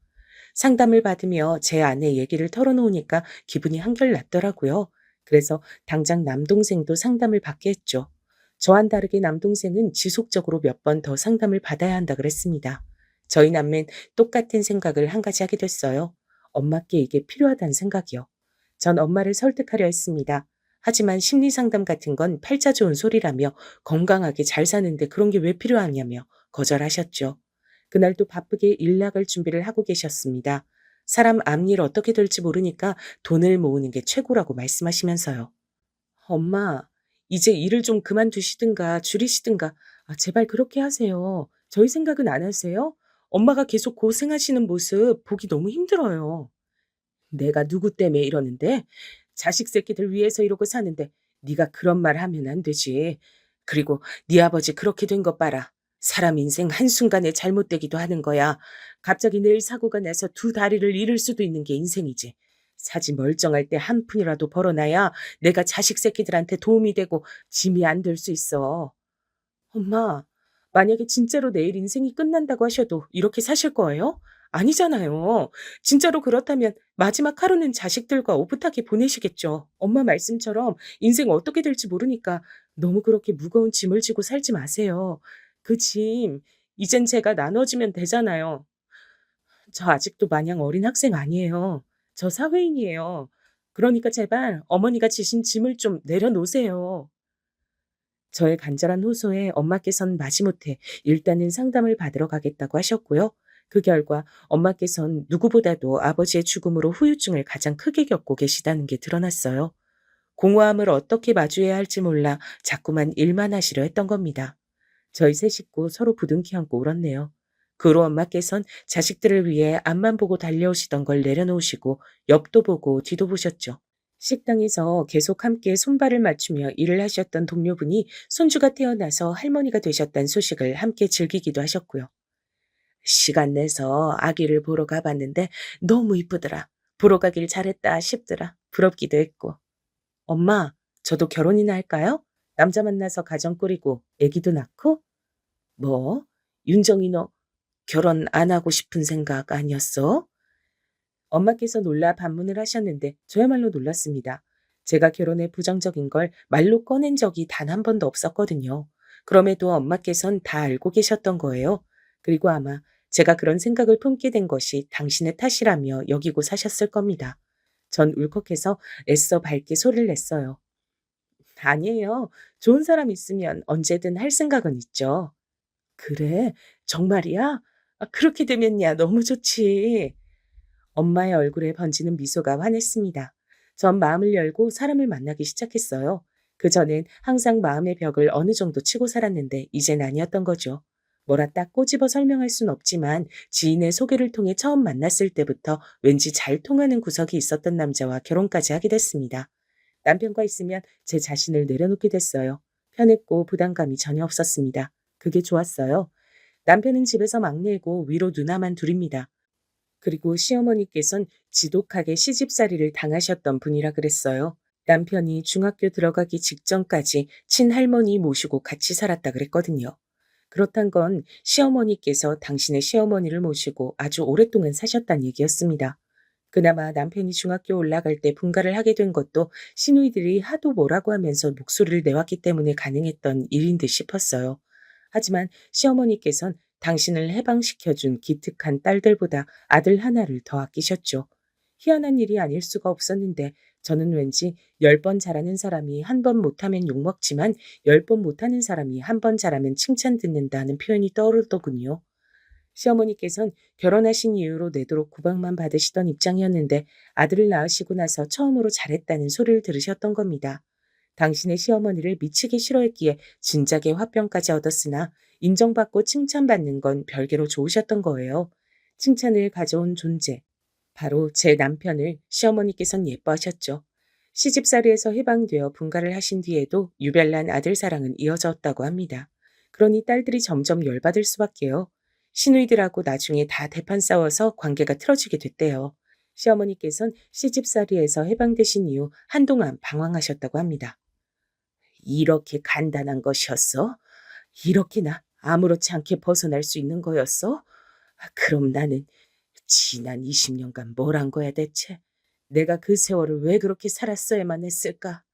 상담을 받으며 제 아내 얘기를 털어놓으니까 기분이 한결 낫더라고요. 그래서 당장 남동생도 상담을 받게 했죠. 저와는 다르게 남동생은 지속적으로 몇 번 더 상담을 받아야 한다 그랬습니다. 저희 남매는 똑같은 생각을 한 가지 하게 됐어요. 엄마께 이게 필요하다는 생각이요. 전 엄마를 설득하려 했습니다. 하지만 심리 상담 같은 건 팔자 좋은 소리라며 건강하게 잘 사는데 그런 게 왜 필요하냐며 거절하셨죠. 그날도 바쁘게 일 나갈 준비를 하고 계셨습니다. 사람 앞일 어떻게 될지 모르니까 돈을 모으는 게 최고라고 말씀하시면서요. 엄마, 이제 일을 좀 그만두시든가 줄이시든가, 제발 그렇게 하세요. 저희 생각은 안 하세요? 엄마가 계속 고생하시는 모습 보기 너무 힘들어요. 내가 누구 때문에 이러는데? 자식 새끼들 위해서 이러고 사는데 네가 그런 말 하면 안 되지. 그리고 네 아버지 그렇게 된 것 봐라. 사람 인생 한순간에 잘못되기도 하는 거야. 갑자기 내일 사고가 나서 두 다리를 잃을 수도 있는 게 인생이지. 사지 멀쩡할 때 한 푼이라도 벌어놔야 내가 자식 새끼들한테 도움이 되고 짐이 안 될 수 있어. 엄마, 만약에 진짜로 내일 인생이 끝난다고 하셔도 이렇게 사실 거예요? 아니잖아요. 진짜로 그렇다면 마지막 하루는 자식들과 오붓하게 보내시겠죠. 엄마 말씀처럼 인생 어떻게 될지 모르니까 너무 그렇게 무거운 짐을 지고 살지 마세요. 그 짐, 이젠 제가 나눠주면 되잖아요. 저 아직도 마냥 어린 학생 아니에요. 저 사회인이에요. 그러니까 제발 어머니가 지신 짐을 좀 내려놓으세요. 저의 간절한 호소에 엄마께선 마지못해 일단은 상담을 받으러 가겠다고 하셨고요. 그 결과 엄마께선 누구보다도 아버지의 죽음으로 후유증을 가장 크게 겪고 계시다는 게 드러났어요. 공허함을 어떻게 마주해야 할지 몰라 자꾸만 일만 하시려 했던 겁니다. 저희 세 식구 서로 부둥켜 안고 울었네요. 그 후로 엄마께선 자식들을 위해 앞만 보고 달려오시던 걸 내려놓으시고 옆도 보고 뒤도 보셨죠. 식당에서 계속 함께 손발을 맞추며 일을 하셨던 동료분이 손주가 태어나서 할머니가 되셨다는 소식을 함께 즐기기도 하셨고요. 시간 내서 아기를 보러 가봤는데 너무 이쁘더라. 보러 가길 잘했다 싶더라. 부럽기도 했고. 엄마, 저도 결혼이나 할까요? 남자 만나서 가정 꾸리고 아기도 낳고? 뭐? 윤정이 너 결혼 안 하고 싶은 생각 아니었어? 엄마께서 놀라 반문을 하셨는데 저야말로 놀랐습니다. 제가 결혼에 부정적인 걸 말로 꺼낸 적이 단 한 번도 없었거든요. 그럼에도 엄마께선 다 알고 계셨던 거예요. 그리고 아마 제가 그런 생각을 품게 된 것이 당신의 탓이라며 여기고 사셨을 겁니다. 전 울컥해서 애써 밝게 소리를 냈어요. 아니에요. 좋은 사람 있으면 언제든 할 생각은 있죠. 그래? 정말이야? 그렇게 되면야 너무 좋지. 엄마의 얼굴에 번지는 미소가 환했습니다. 전 마음을 열고 사람을 만나기 시작했어요. 그전엔 항상 마음의 벽을 어느 정도 치고 살았는데 이젠 아니었던 거죠. 뭐라 딱 꼬집어 설명할 순 없지만 지인의 소개를 통해 처음 만났을 때부터 왠지 잘 통하는 구석이 있었던 남자와 결혼까지 하게 됐습니다. 남편과 있으면 제 자신을 내려놓게 됐어요. 편했고 부담감이 전혀 없었습니다. 그게 좋았어요. 남편은 집에서 막내고 위로 누나만 둘입니다. 그리고 시어머니께선 지독하게 시집살이를 당하셨던 분이라 그랬어요. 남편이 중학교 들어가기 직전까지 친할머니 모시고 같이 살았다 그랬거든요. 그렇단 건 시어머니께서 당신의 시어머니를 모시고 아주 오랫동안 사셨단 얘기였습니다. 그나마 남편이 중학교 올라갈 때 분가를 하게 된 것도 시누이들이 하도 뭐라고 하면서 목소리를 내왔기 때문에 가능했던 일인 듯 싶었어요. 하지만 시어머니께선 당신을 해방시켜준 기특한 딸들보다 아들 하나를 더 아끼셨죠. 희한한 일이 아닐 수가 없었는데 저는 왠지 10번 잘하는 사람이 한 번 못하면 욕먹지만 10번 못하는 사람이 한 번 잘하면 칭찬 듣는다는 표현이 떠오르더군요. 시어머니께선 결혼하신 이후로 내도록 구박만 받으시던 입장이었는데 아들을 낳으시고 나서 처음으로 잘했다는 소리를 들으셨던 겁니다. 당신의 시어머니를 미치게 싫어했기에 진작에 화병까지 얻었으나 인정받고 칭찬받는 건 별개로 좋으셨던 거예요. 칭찬을 가져온 존재. 바로 제 남편을 시어머니께선 예뻐하셨죠. 시집살이에서 해방되어 분가를 하신 뒤에도 유별난 아들 사랑은 이어졌다고 합니다. 그러니 딸들이 점점 열받을 수밖에요. 시누이들하고 나중에 다 대판 싸워서 관계가 틀어지게 됐대요. 시어머니께선 시집살이에서 해방되신 이후 한동안 방황하셨다고 합니다. 이렇게 간단한 것이었어? 이렇게나 아무렇지 않게 벗어날 수 있는 거였어? 그럼 나는 지난 20년간 뭘 한 거야 대체? 내가 그 세월을 왜 그렇게 살았어야만 했을까?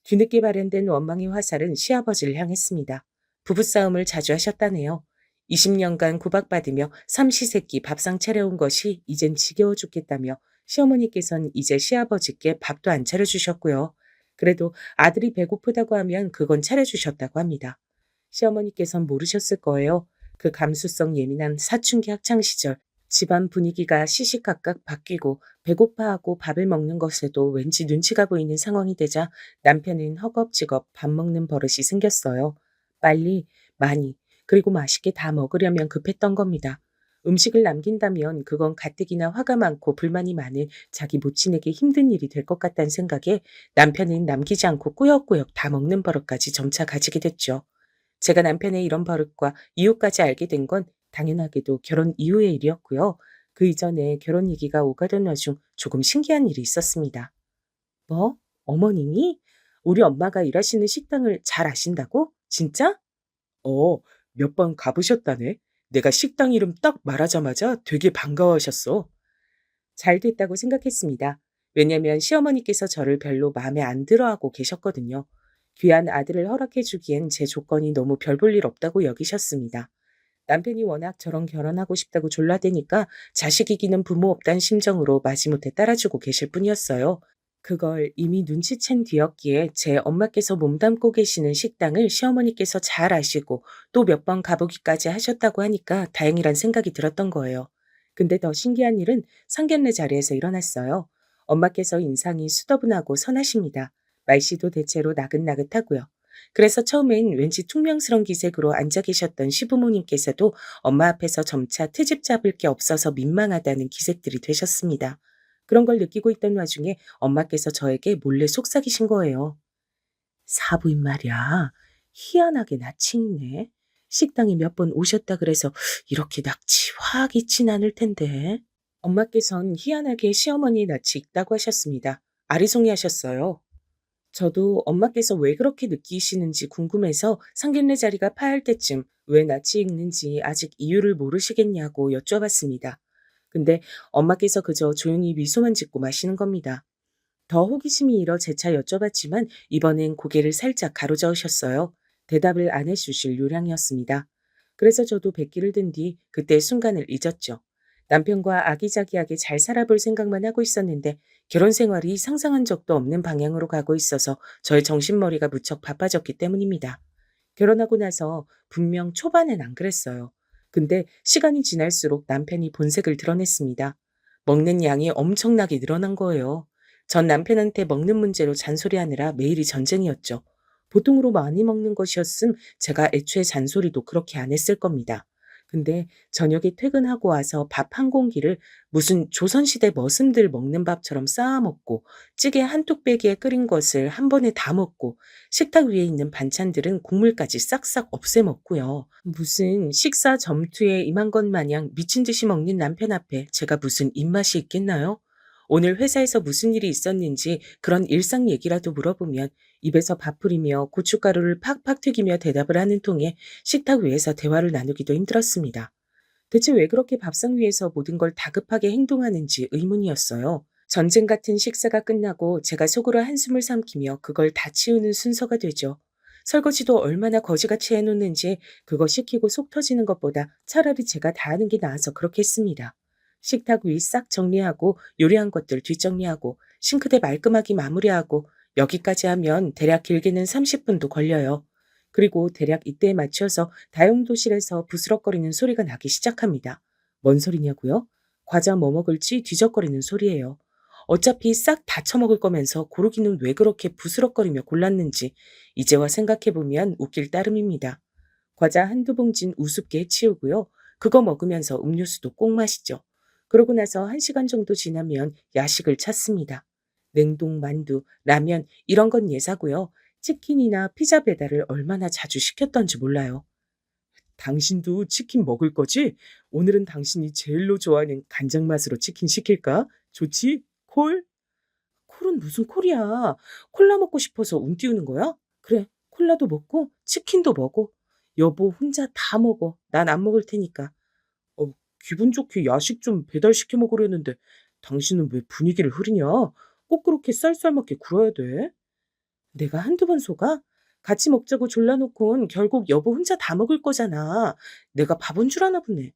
뒤늦게 발현된 원망의 화살은 시아버지를 향했습니다. 부부싸움을 자주 하셨다네요. 20년간 구박받으며 삼시세끼 밥상 차려온 것이 이젠 지겨워 죽겠다며 시어머니께선 이제 시아버지께 밥도 안 차려주셨고요. 그래도 아들이 배고프다고 하면 그건 차려주셨다고 합니다. 시어머니께선 모르셨을 거예요. 그 감수성 예민한 사춘기 학창시절 집안 분위기가 시시각각 바뀌고 배고파하고 밥을 먹는 것에도 왠지 눈치가 보이는 상황이 되자 남편은 허겁지겁 밥 먹는 버릇이 생겼어요. 빨리, 많이, 그리고 맛있게 다 먹으려면 급했던 겁니다. 음식을 남긴다면 그건 가뜩이나 화가 많고 불만이 많은 자기 모친에게 힘든 일이 될 것 같다는 생각에 남편은 남기지 않고 꾸역꾸역 다 먹는 버릇까지 점차 가지게 됐죠. 제가 남편의 이런 버릇과 이유까지 알게 된 건 당연하게도 결혼 이후의 일이었고요. 그 이전에 결혼 얘기가 오가던 와중 조금 신기한 일이 있었습니다. 뭐? 어머님이? 우리 엄마가 일하시는 식당을 잘 아신다고? 진짜? 어, 몇 번 가보셨다네. 내가 식당 이름 딱 말하자마자 되게 반가워하셨어. 잘 됐다고 생각했습니다. 왜냐면 시어머니께서 저를 별로 마음에 안 들어하고 계셨거든요. 귀한 아들을 허락해 주기엔 제 조건이 너무 별 볼 일 없다고 여기셨습니다. 남편이 워낙 저랑 결혼하고 싶다고 졸라대니까 자식 이기는 부모 없단 심정으로 마지못해 따라주고 계실 뿐이었어요. 그걸 이미 눈치챈 뒤였기에 제 엄마께서 몸담고 계시는 식당을 시어머니께서 잘 아시고 또 몇 번 가보기까지 하셨다고 하니까 다행이란 생각이 들었던 거예요. 근데 더 신기한 일은 상견례 자리에서 일어났어요. 엄마께서 인상이 수더분하고 선하십니다. 말씨도 대체로 나긋나긋하고요. 그래서 처음엔 왠지 퉁명스런 기색으로 앉아 계셨던 시부모님께서도 엄마 앞에서 점차 트집 잡을 게 없어서 민망하다는 기색들이 되셨습니다. 그런 걸 느끼고 있던 와중에 엄마께서 저에게 몰래 속삭이신 거예요. 사부인 말이야. 희한하게 낯이 있네. 식당에 몇 번 오셨다 그래서 이렇게 낯이 확 있진 않을 텐데. 엄마께선 희한하게 시어머니 낯이 있다고 하셨습니다. 아리송이 하셨어요. 저도 엄마께서 왜 그렇게 느끼시는지 궁금해서 상견례 자리가 파할 때쯤 왜 낯이 익는지 아직 이유를 모르시겠냐고 여쭤봤습니다. 근데 엄마께서 그저 조용히 미소만 짓고 마시는 겁니다. 더 호기심이 일어 재차 여쭤봤지만 이번엔 고개를 살짝 가로저으셨어요. 대답을 안 해주실 요량이었습니다. 그래서 저도 백기를 든 뒤 그때 순간을 잊었죠. 남편과 아기자기하게 잘 살아볼 생각만 하고 있었는데 결혼 생활이 상상한 적도 없는 방향으로 가고 있어서 저의 정신머리가 무척 바빠졌기 때문입니다. 결혼하고 나서 분명 초반엔 안 그랬어요. 근데 시간이 지날수록 남편이 본색을 드러냈습니다. 먹는 양이 엄청나게 늘어난 거예요. 전 남편한테 먹는 문제로 잔소리하느라 매일이 전쟁이었죠. 보통으로 많이 먹는 것이었음 제가 애초에 잔소리도 그렇게 안 했을 겁니다. 근데 저녁에 퇴근하고 와서 밥 한 공기를 무슨 조선시대 머슴들 먹는 밥처럼 쌓아 먹고 찌개 한 뚝배기에 끓인 것을 한 번에 다 먹고 식탁 위에 있는 반찬들은 국물까지 싹싹 없애 먹고요. 무슨 식사 점투에 임한 것 마냥 미친 듯이 먹는 남편 앞에 제가 무슨 입맛이 있겠나요? 오늘 회사에서 무슨 일이 있었는지 그런 일상 얘기라도 물어보면 입에서 밥 뿌리며 고춧가루를 팍팍 튀기며 대답을 하는 통에 식탁 위에서 대화를 나누기도 힘들었습니다. 대체 왜 그렇게 밥상 위에서 모든 걸 다급하게 행동하는지 의문이었어요. 전쟁 같은 식사가 끝나고 제가 속으로 한숨을 삼키며 그걸 다 치우는 순서가 되죠. 설거지도 얼마나 거지같이 해놓는지 그거 시키고 속 터지는 것보다 차라리 제가 다 하는 게 나아서 그렇게 했습니다. 식탁 위 싹 정리하고 요리한 것들 뒷정리하고 싱크대 말끔하게 마무리하고 여기까지 하면 대략 길게는 30분도 걸려요. 그리고 대략 이때에 맞춰서 다용도실에서 부스럭거리는 소리가 나기 시작합니다. 뭔 소리냐고요? 과자 뭐 먹을지 뒤적거리는 소리예요. 어차피 싹 다 처먹을 거면서 고르기는 왜 그렇게 부스럭거리며 골랐는지 이제와 생각해보면 웃길 따름입니다. 과자 한두 봉진 우습게 치우고요. 그거 먹으면서 음료수도 꼭 마시죠. 그러고 나서 1시간 정도 지나면 야식을 찾습니다. 냉동 만두, 라면 이런 건 예사고요. 치킨이나 피자 배달을 얼마나 자주 시켰던지 몰라요. 당신도 치킨 먹을 거지? 오늘은 당신이 제일로 좋아하는 간장 맛으로 치킨 시킬까? 좋지? 콜? 콜은 무슨 콜이야? 콜라 먹고 싶어서 운 띄우는 거야? 그래, 콜라도 먹고 치킨도 먹어. 여보 혼자 다 먹어. 난 안 먹을 테니까. 기분 좋게 야식 좀 배달시켜 먹으려는데 당신은 왜 분위기를 흐리냐? 꼭 그렇게 쌀쌀맞게 굴어야 돼? 내가 한두 번 속아? 같이 먹자고 졸라놓곤 결국 여보 혼자 다 먹을 거잖아. 내가 바본 줄 아나 보네.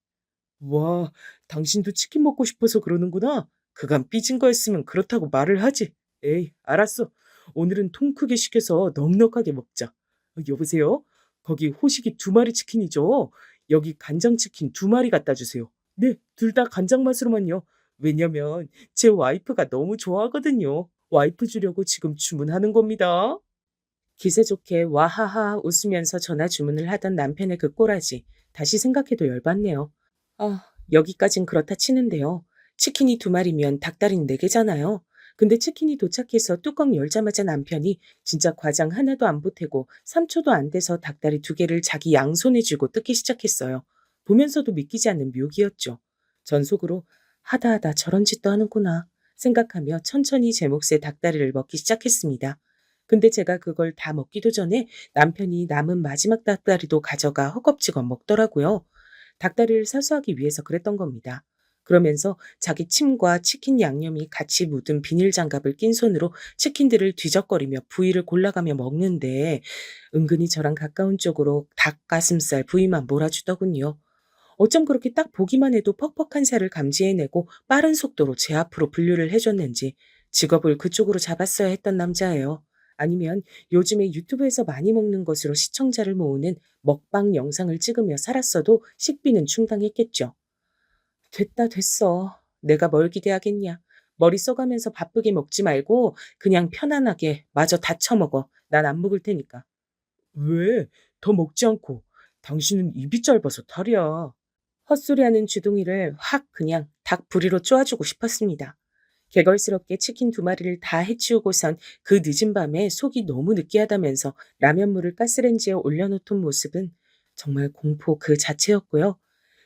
와, 당신도 치킨 먹고 싶어서 그러는구나. 그간 삐진 거였으면 그렇다고 말을 하지. 에이, 알았어. 오늘은 통 크게 시켜서 넉넉하게 먹자. 여보세요? 거기 호식이 2마리 치킨이죠? 여기 간장치킨 2마리 갖다 주세요. 네, 둘 다 간장 맛으로만요. 왜냐면 제 와이프가 너무 좋아하거든요. 와이프 주려고 지금 주문하는 겁니다. 기세 좋게 와하하 웃으면서 전화 주문을 하던 남편의 그 꼬라지. 다시 생각해도 열받네요. 여기까진 그렇다 치는데요. 치킨이 2마리면 닭다리는 4개잖아요. 근데 치킨이 도착해서 뚜껑 열자마자 남편이 진짜 과장 하나도 안 보태고 3초도 안 돼서 닭다리 2개를 자기 양손에 쥐고 뜯기 시작했어요. 보면서도 믿기지 않는 묘기였죠. 전 속으로 하다 저런 짓도 하는구나 생각하며 천천히 제 몫의 닭다리를 먹기 시작했습니다. 근데 제가 그걸 다 먹기도 전에 남편이 남은 마지막 닭다리도 가져가 허겁지겁 먹더라고요. 닭다리를 사수하기 위해서 그랬던 겁니다. 그러면서 자기 침과 치킨 양념이 같이 묻은 비닐 장갑을 낀 손으로 치킨들을 뒤적거리며 부위를 골라가며 먹는데 은근히 저랑 가까운 쪽으로 닭가슴살 부위만 몰아주더군요. 어쩜 그렇게 딱 보기만 해도 퍽퍽한 살을 감지해내고 빠른 속도로 제 앞으로 분류를 해줬는지 직업을 그쪽으로 잡았어야 했던 남자예요. 아니면 요즘에 유튜브에서 많이 먹는 것으로 시청자를 모으는 먹방 영상을 찍으며 살았어도 식비는 충당했겠죠. 됐어. 내가 뭘 기대하겠냐. 머리 써가면서 바쁘게 먹지 말고 그냥 편안하게 마저 다쳐 먹어. 난 안 먹을 테니까. 왜? 더 먹지 않고. 당신은 입이 짧아서 탈이야. 헛소리하는 주둥이를 확 그냥 닭 부리로 쪼아주고 싶었습니다. 개걸스럽게 치킨 2마리를 다 해치우고선 그 늦은 밤에 속이 너무 느끼하다면서 라면물을 가스레인지에 올려놓던 모습은 정말 공포 그 자체였고요.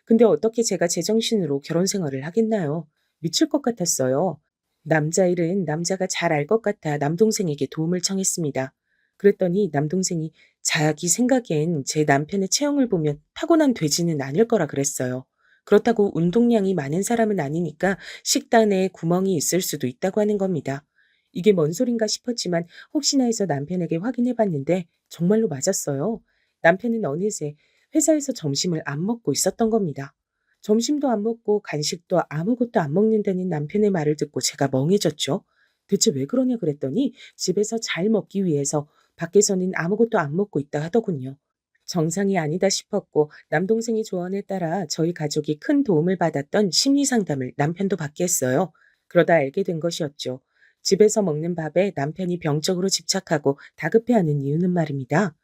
근데 어떻게 제가 제정신으로 결혼 생활을 하겠나요? 미칠 것 같았어요. 남자 일은 남자가 잘 알 것 같아 남동생에게 도움을 청했습니다. 그랬더니 남동생이 자기 생각엔 제 남편의 체형을 보면 타고난 돼지는 아닐 거라 그랬어요. 그렇다고 운동량이 많은 사람은 아니니까 식단에 구멍이 있을 수도 있다고 하는 겁니다. 이게 뭔 소린가 싶었지만 혹시나 해서 남편에게 확인해 봤는데 정말로 맞았어요. 남편은 어느새 회사에서 점심을 안 먹고 있었던 겁니다. 점심도 안 먹고 간식도 아무것도 안 먹는다는 남편의 말을 듣고 제가 멍해졌죠. 대체 왜 그러냐 그랬더니 집에서 잘 먹기 위해서 밖에서는 아무것도 안 먹고 있다 하더군요. 정상이 아니다 싶었고 남동생의 조언에 따라 저희 가족이 큰 도움을 받았던 심리 상담을 남편도 받게 했어요. 그러다 알게 된 것이었죠. 집에서 먹는 밥에 남편이 병적으로 집착하고 다급해하는 이유는 말입니다.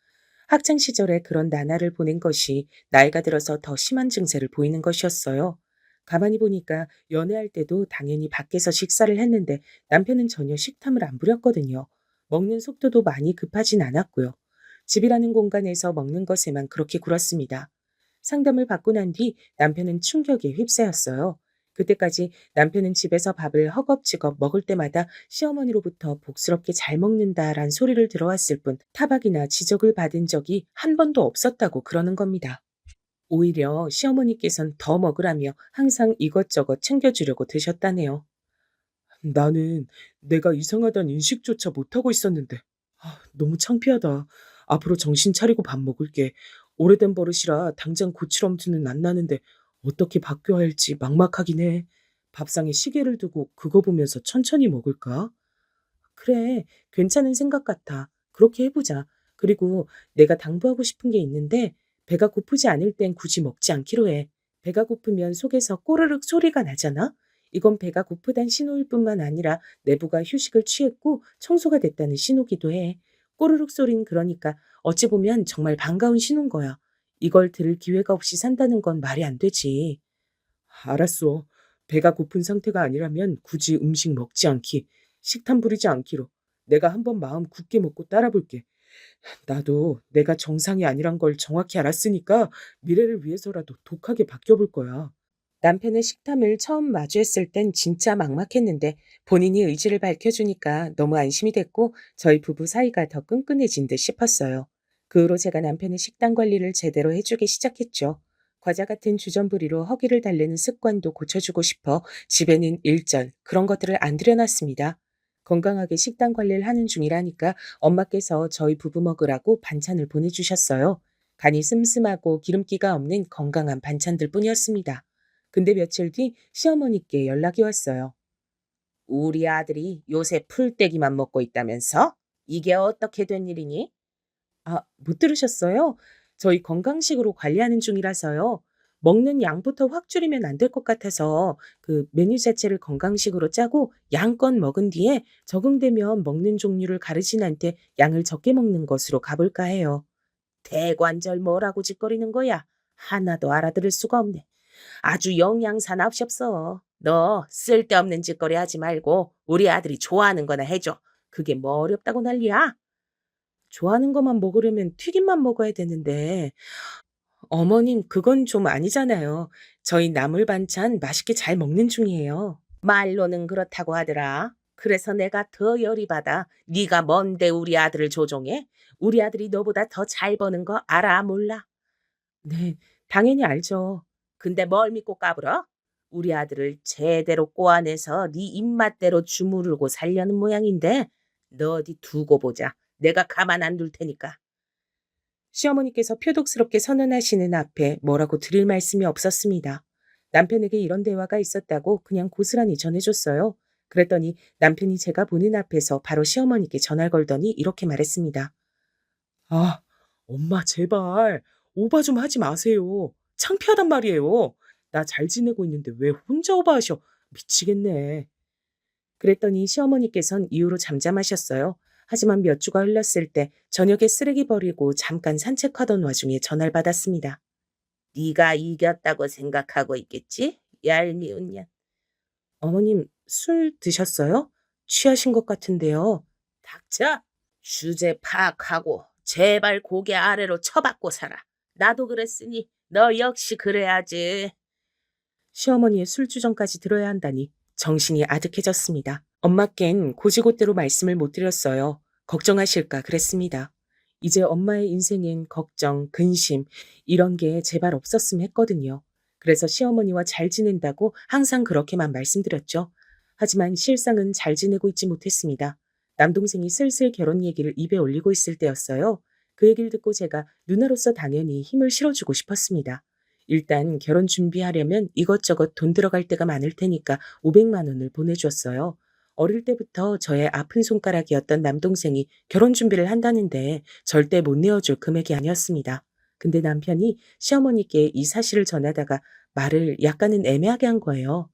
학창 시절에 그런 나날을 보낸 것이 나이가 들어서 더 심한 증세를 보이는 것이었어요. 가만히 보니까 연애할 때도 당연히 밖에서 식사를 했는데 남편은 전혀 식탐을 안 부렸거든요. 먹는 속도도 많이 급하진 않았고요. 집이라는 공간에서 먹는 것에만 그렇게 굴었습니다. 상담을 받고 난 뒤 남편은 충격에 휩싸였어요. 그때까지 남편은 집에서 밥을 허겁지겁 먹을 때마다 시어머니로부터 복스럽게 잘 먹는다란 소리를 들어왔을 뿐 타박이나 지적을 받은 적이 한 번도 없었다고 그러는 겁니다. 오히려 시어머니께선 더 먹으라며 항상 이것저것 챙겨주려고 드셨다네요. 나는 내가 이상하다는 인식조차 못하고 있었는데 너무 창피하다. 앞으로 정신 차리고 밥 먹을게. 오래된 버릇이라 당장 고칠 엄두는 안 나는데 어떻게 바뀌어야 할지 막막하긴 해. 밥상에 시계를 두고 그거 보면서 천천히 먹을까? 그래, 괜찮은 생각 같아. 그렇게 해보자. 그리고 내가 당부하고 싶은 게 있는데 배가 고프지 않을 땐 굳이 먹지 않기로 해. 배가 고프면 속에서 꼬르륵 소리가 나잖아? 이건 배가 고프단 신호일 뿐만 아니라 내부가 휴식을 취했고 청소가 됐다는 신호기도 해. 꼬르륵 소리는 그러니까 어찌 보면 정말 반가운 신호인 거야. 이걸 들을 기회가 없이 산다는 건 말이 안 되지. 알았어. 배가 고픈 상태가 아니라면 굳이 음식 먹지 않기. 식탐 부리지 않기로. 내가 한번 마음 굳게 먹고 따라볼게. 나도 내가 정상이 아니란 걸 정확히 알았으니까 미래를 위해서라도 독하게 바뀌어볼 거야. 남편의 식탐을 처음 마주했을 땐 진짜 막막했는데 본인이 의지를 밝혀주니까 너무 안심이 됐고 저희 부부 사이가 더 끈끈해진 듯 싶었어요. 그 후로 제가 남편의 식단 관리를 제대로 해주기 시작했죠. 과자 같은 주전부리로 허기를 달래는 습관도 고쳐주고 싶어 집에는 일전 그런 것들을 안 들여놨습니다. 건강하게 식단 관리를 하는 중이라니까 엄마께서 저희 부부 먹으라고 반찬을 보내주셨어요. 간이 슴슴하고 기름기가 없는 건강한 반찬들 뿐이었습니다. 근데 며칠 뒤 시어머니께 연락이 왔어요. 우리 아들이 요새 풀떼기만 먹고 있다면서? 이게 어떻게 된 일이니? 아, 못 들으셨어요? 저희 건강식으로 관리하는 중이라서요. 먹는 양부터 확 줄이면 안 될 것 같아서 그 메뉴 자체를 건강식으로 짜고 양껏 먹은 뒤에 적응되면 먹는 종류를 가르친 한테 양을 적게 먹는 것으로 가볼까 해요. 대관절 뭐라고 짓거리는 거야? 하나도 알아들을 수가 없네. 아주 영양사 납시없어. 너 쓸데없는 짓거리 하지 말고 우리 아들이 좋아하는 거나 해줘. 그게 뭐 어렵다고 난리야? 좋아하는 것만 먹으려면 튀김만 먹어야 되는데 어머님 그건 좀 아니잖아요. 저희 나물 반찬 맛있게 잘 먹는 중이에요. 말로는 그렇다고 하더라. 그래서 내가 더 열이 받아. 네가 뭔데 우리 아들을 조종해? 우리 아들이 너보다 더 잘 버는 거 알아 몰라? 네, 당연히 알죠. 근데 뭘 믿고 까불어? 우리 아들을 제대로 꼬아내서 네 입맛대로 주무르고 살려는 모양인데 너 어디 두고 보자. 내가 가만 안 둘 테니까. 시어머니께서 표독스럽게 선언하시는 앞에 뭐라고 드릴 말씀이 없었습니다. 남편에게 이런 대화가 있었다고 그냥 고스란히 전해줬어요. 그랬더니 남편이 제가 보는 앞에서 바로 시어머니께 전화를 걸더니 이렇게 말했습니다. 아, 엄마 제발 오바 좀 하지 마세요. 창피하단 말이에요. 나 잘 지내고 있는데 왜 혼자 오바하셔? 미치겠네. 그랬더니 시어머니께선 이후로 잠잠하셨어요. 하지만 몇 주가 흘렀을 때 저녁에 쓰레기 버리고 잠깐 산책하던 와중에 전화를 받았습니다. 네가 이겼다고 생각하고 있겠지? 얄미운 년. 어머님 술 드셨어요? 취하신 것 같은데요. 닥쳐. 주제 파악하고 제발 고개 아래로 쳐박고 살아. 나도 그랬으니 너 역시 그래야지. 시어머니의 술주정까지 들어야 한다니 정신이 아득해졌습니다. 엄마께는 고지고대로 말씀을 못 드렸어요. 걱정하실까 그랬습니다. 이제 엄마의 인생엔 걱정, 근심 이런 게 제발 없었으면 했거든요. 그래서 시어머니와 잘 지낸다고 항상 그렇게만 말씀드렸죠. 하지만 실상은 잘 지내고 있지 못했습니다. 남동생이 슬슬 결혼 얘기를 입에 올리고 있을 때였어요. 그 얘기를 듣고 제가 누나로서 당연히 힘을 실어주고 싶었습니다. 일단 결혼 준비하려면 이것저것 돈 들어갈 때가 많을 테니까 500만 원을 보내줬어요. 어릴 때부터 저의 아픈 손가락이었던 남동생이 결혼 준비를 한다는데 절대 못 내어줄 금액이 아니었습니다. 근데 남편이 시어머니께 이 사실을 전하다가 말을 약간은 애매하게 한 거예요.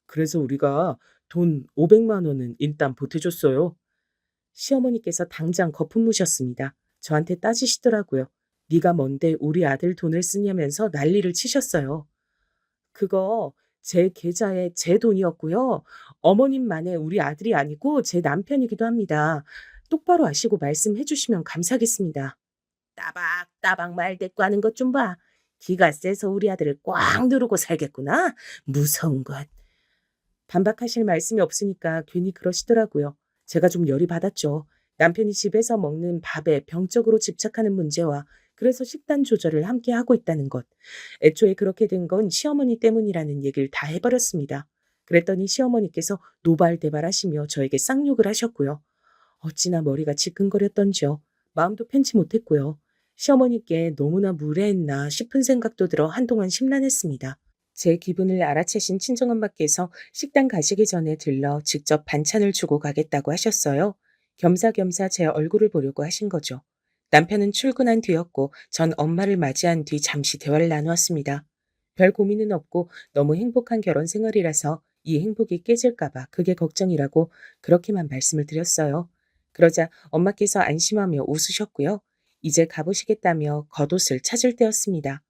그래서 우리가 돈 500만 원은 일단 보태줬어요. 시어머니께서 당장 거품 무셨습니다. 저한테 따지시더라고요. 네가 뭔데 우리 아들 돈을 쓰냐면서 난리를 치셨어요. 그거 제 계좌에 제 돈이었고요. 어머님만의 우리 아들이 아니고 제 남편이기도 합니다. 똑바로 아시고 말씀해 주시면 감사하겠습니다. 따박따박 말대꾸 하는 것 좀 봐. 기가 세서 우리 아들을 꽉 누르고 살겠구나. 무서운 것. 반박하실 말씀이 없으니까 괜히 그러시더라고요. 제가 좀 열이 받았죠. 남편이 집에서 먹는 밥에 병적으로 집착하는 문제와 그래서 식단 조절을 함께 하고 있다는 것. 애초에 그렇게 된 건 시어머니 때문이라는 얘기를 다 해버렸습니다. 그랬더니 시어머니께서 노발대발하시며 저에게 쌍욕을 하셨고요. 어찌나 머리가 지끈거렸던지요. 마음도 편치 못했고요. 시어머니께 너무나 무례했나 싶은 생각도 들어 한동안 심란했습니다. 제 기분을 알아채신 친정엄마께서 식당 가시기 전에 들러 직접 반찬을 주고 가겠다고 하셨어요. 겸사겸사 제 얼굴을 보려고 하신 거죠. 남편은 출근한 뒤였고 전 엄마를 맞이한 뒤 잠시 대화를 나누었습니다. 별 고민은 없고 너무 행복한 결혼 생활이라서 이 행복이 깨질까봐 그게 걱정이라고 그렇게만 말씀을 드렸어요. 그러자 엄마께서 안심하며 웃으셨고요. 이제 가보시겠다며 겉옷을 찾을 때였습니다.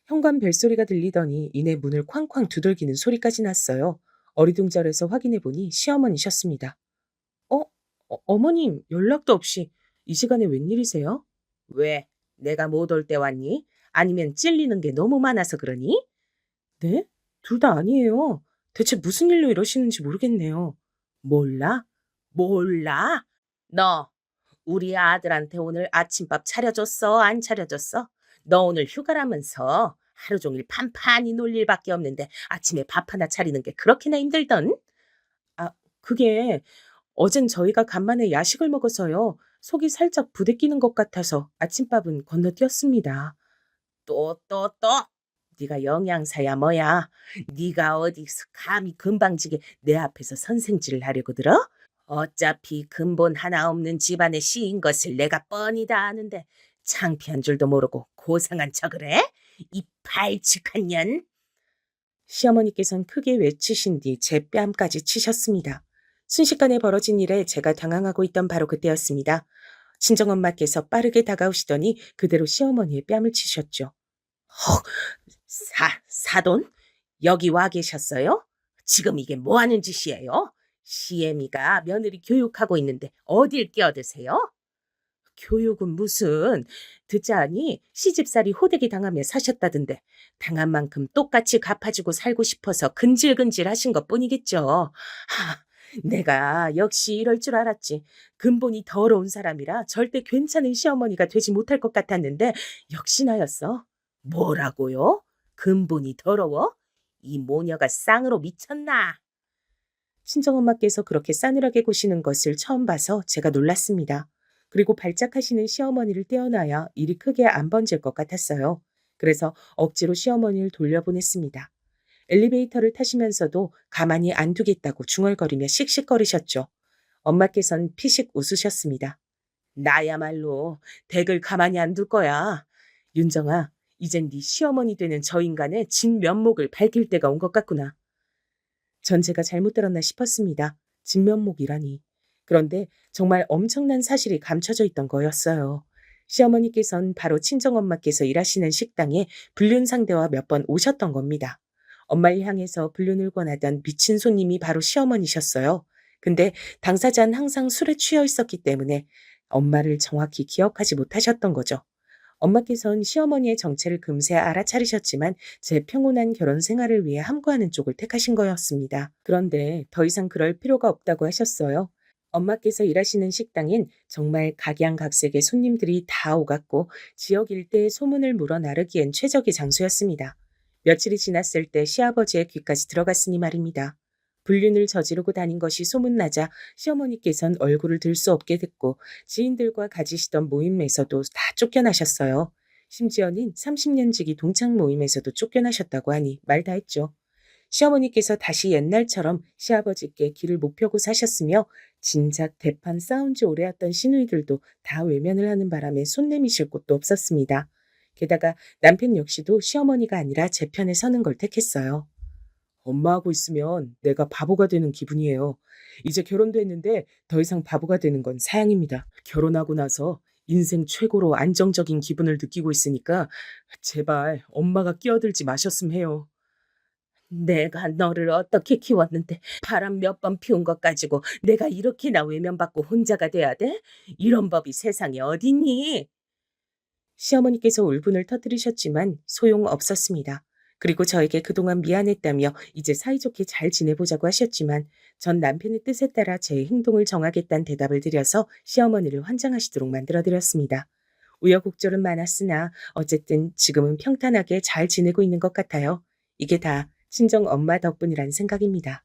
현관 벨소리가 들리더니 이내 문을 쾅쾅 두들기는 소리까지 났어요. 어리둥절해서 확인해보니 시어머니셨습니다. 어머님, 연락도 없이 이 시간에 웬일이세요? 왜? 내가 못 올 때 왔니? 아니면 찔리는 게 너무 많아서 그러니? 네? 둘 다 아니에요. 대체 무슨 일로 이러시는지 모르겠네요. 몰라? 몰라? 너, 우리 아들한테 오늘 아침밥 차려줬어? 안 차려줬어? 너 오늘 휴가라면서 하루 종일 판판히 놀 일밖에 없는데 아침에 밥 하나 차리는 게 그렇게나 힘들던? 아, 그게 어젠 저희가 간만에 야식을 먹어서요. 속이 살짝 부대끼는 것 같아서 아침밥은 건너뛰었습니다. 또. 네가 영양사야 뭐야? 네가 어디서 감히 건방지게 내 앞에서 선생질을 하려고 들어? 어차피 근본 하나 없는 집안의 씨인 것을 내가 뻔히 다 아는데 창피한 줄도 모르고 고상한 척을 해? 이 발칙한 년! 시어머니께선 크게 외치신 뒤 제 뺨까지 치셨습니다. 순식간에 벌어진 일에 제가 당황하고 있던 바로 그때였습니다. 친정엄마께서 빠르게 다가오시더니 그대로 시어머니의 뺨을 치셨죠. 헉, 사돈? 여기 와 계셨어요? 지금 이게 뭐 하는 짓이에요? 시애미가 며느리 교육하고 있는데 어딜 끼어드세요? 교육은 무슨, 듣자하니 시집살이 호되게 당하며 사셨다던데 당한 만큼 똑같이 갚아주고 살고 싶어서 근질근질 하신 것 뿐이겠죠. 내가 역시 이럴 줄 알았지. 근본이 더러운 사람이라 절대 괜찮은 시어머니가 되지 못할 것 같았는데 역시나였어. 뭐라고요? 근본이 더러워? 이 모녀가 쌍으로 미쳤나? 친정엄마께서 그렇게 싸늘하게 구시는 것을 처음 봐서 제가 놀랐습니다. 그리고 발작하시는 시어머니를 떼어놔야 일이 크게 안 번질 것 같았어요. 그래서 억지로 시어머니를 돌려보냈습니다. 엘리베이터를 타시면서도 가만히 안 두겠다고 중얼거리며 씩씩거리셨죠. 엄마께선 피식 웃으셨습니다. 나야말로 댁을 가만히 안 둘 거야. 윤정아, 이젠 네 시어머니 되는 저 인간의 진면목을 밝힐 때가 온 것 같구나. 전 제가 잘못 들었나 싶었습니다. 진면목이라니. 그런데 정말 엄청난 사실이 감춰져 있던 거였어요. 시어머니께선 바로 친정엄마께서 일하시는 식당에 불륜 상대와 몇 번 오셨던 겁니다. 엄마를 향해서 불륜을 권하던 미친 손님이 바로 시어머니셨어요. 근데 당사자는 항상 술에 취해 있었기 때문에 엄마를 정확히 기억하지 못하셨던 거죠. 엄마께선 시어머니의 정체를 금세 알아차리셨지만 제 평온한 결혼 생활을 위해 함구하는 쪽을 택하신 거였습니다. 그런데 더 이상 그럴 필요가 없다고 하셨어요. 엄마께서 일하시는 식당엔 정말 각양각색의 손님들이 다 오갔고 지역 일대의 소문을 물어나르기엔 최적의 장소였습니다. 며칠이 지났을 때 시아버지의 귀까지 들어갔으니 말입니다. 불륜을 저지르고 다닌 것이 소문나자 시어머니께선 얼굴을 들 수 없게 됐고 지인들과 가지시던 모임에서도 다 쫓겨나셨어요. 심지어는 30년 지기 동창 모임에서도 쫓겨나셨다고 하니 말 다 했죠. 시어머니께서 다시 옛날처럼 시아버지께 길을 못 펴고 사셨으며 진작 대판 싸운 지 오래였던 시누이들도 다 외면을 하는 바람에 손 내미실 곳도 없었습니다. 게다가 남편 역시도 시어머니가 아니라 제 편에 서는 걸 택했어요. 엄마하고 있으면 내가 바보가 되는 기분이에요. 이제 결혼도 했는데 더 이상 바보가 되는 건 사양입니다. 결혼하고 나서 인생 최고로 안정적인 기분을 느끼고 있으니까 제발 엄마가 끼어들지 마셨으면 해요. 내가 너를 어떻게 키웠는데 바람 몇 번 피운 것 가지고 내가 이렇게나 외면받고 혼자가 돼야 돼? 이런 법이 세상에 어딨니? 시어머니께서 울분을 터뜨리셨지만 소용없었습니다. 그리고 저에게 그동안 미안했다며 이제 사이좋게 잘 지내보자고 하셨지만 전 남편의 뜻에 따라 제 행동을 정하겠다는 대답을 드려서 시어머니를 환장하시도록 만들어드렸습니다. 우여곡절은 많았으나 어쨌든 지금은 평탄하게 잘 지내고 있는 것 같아요. 이게 다 친정 엄마 덕분이란 생각입니다.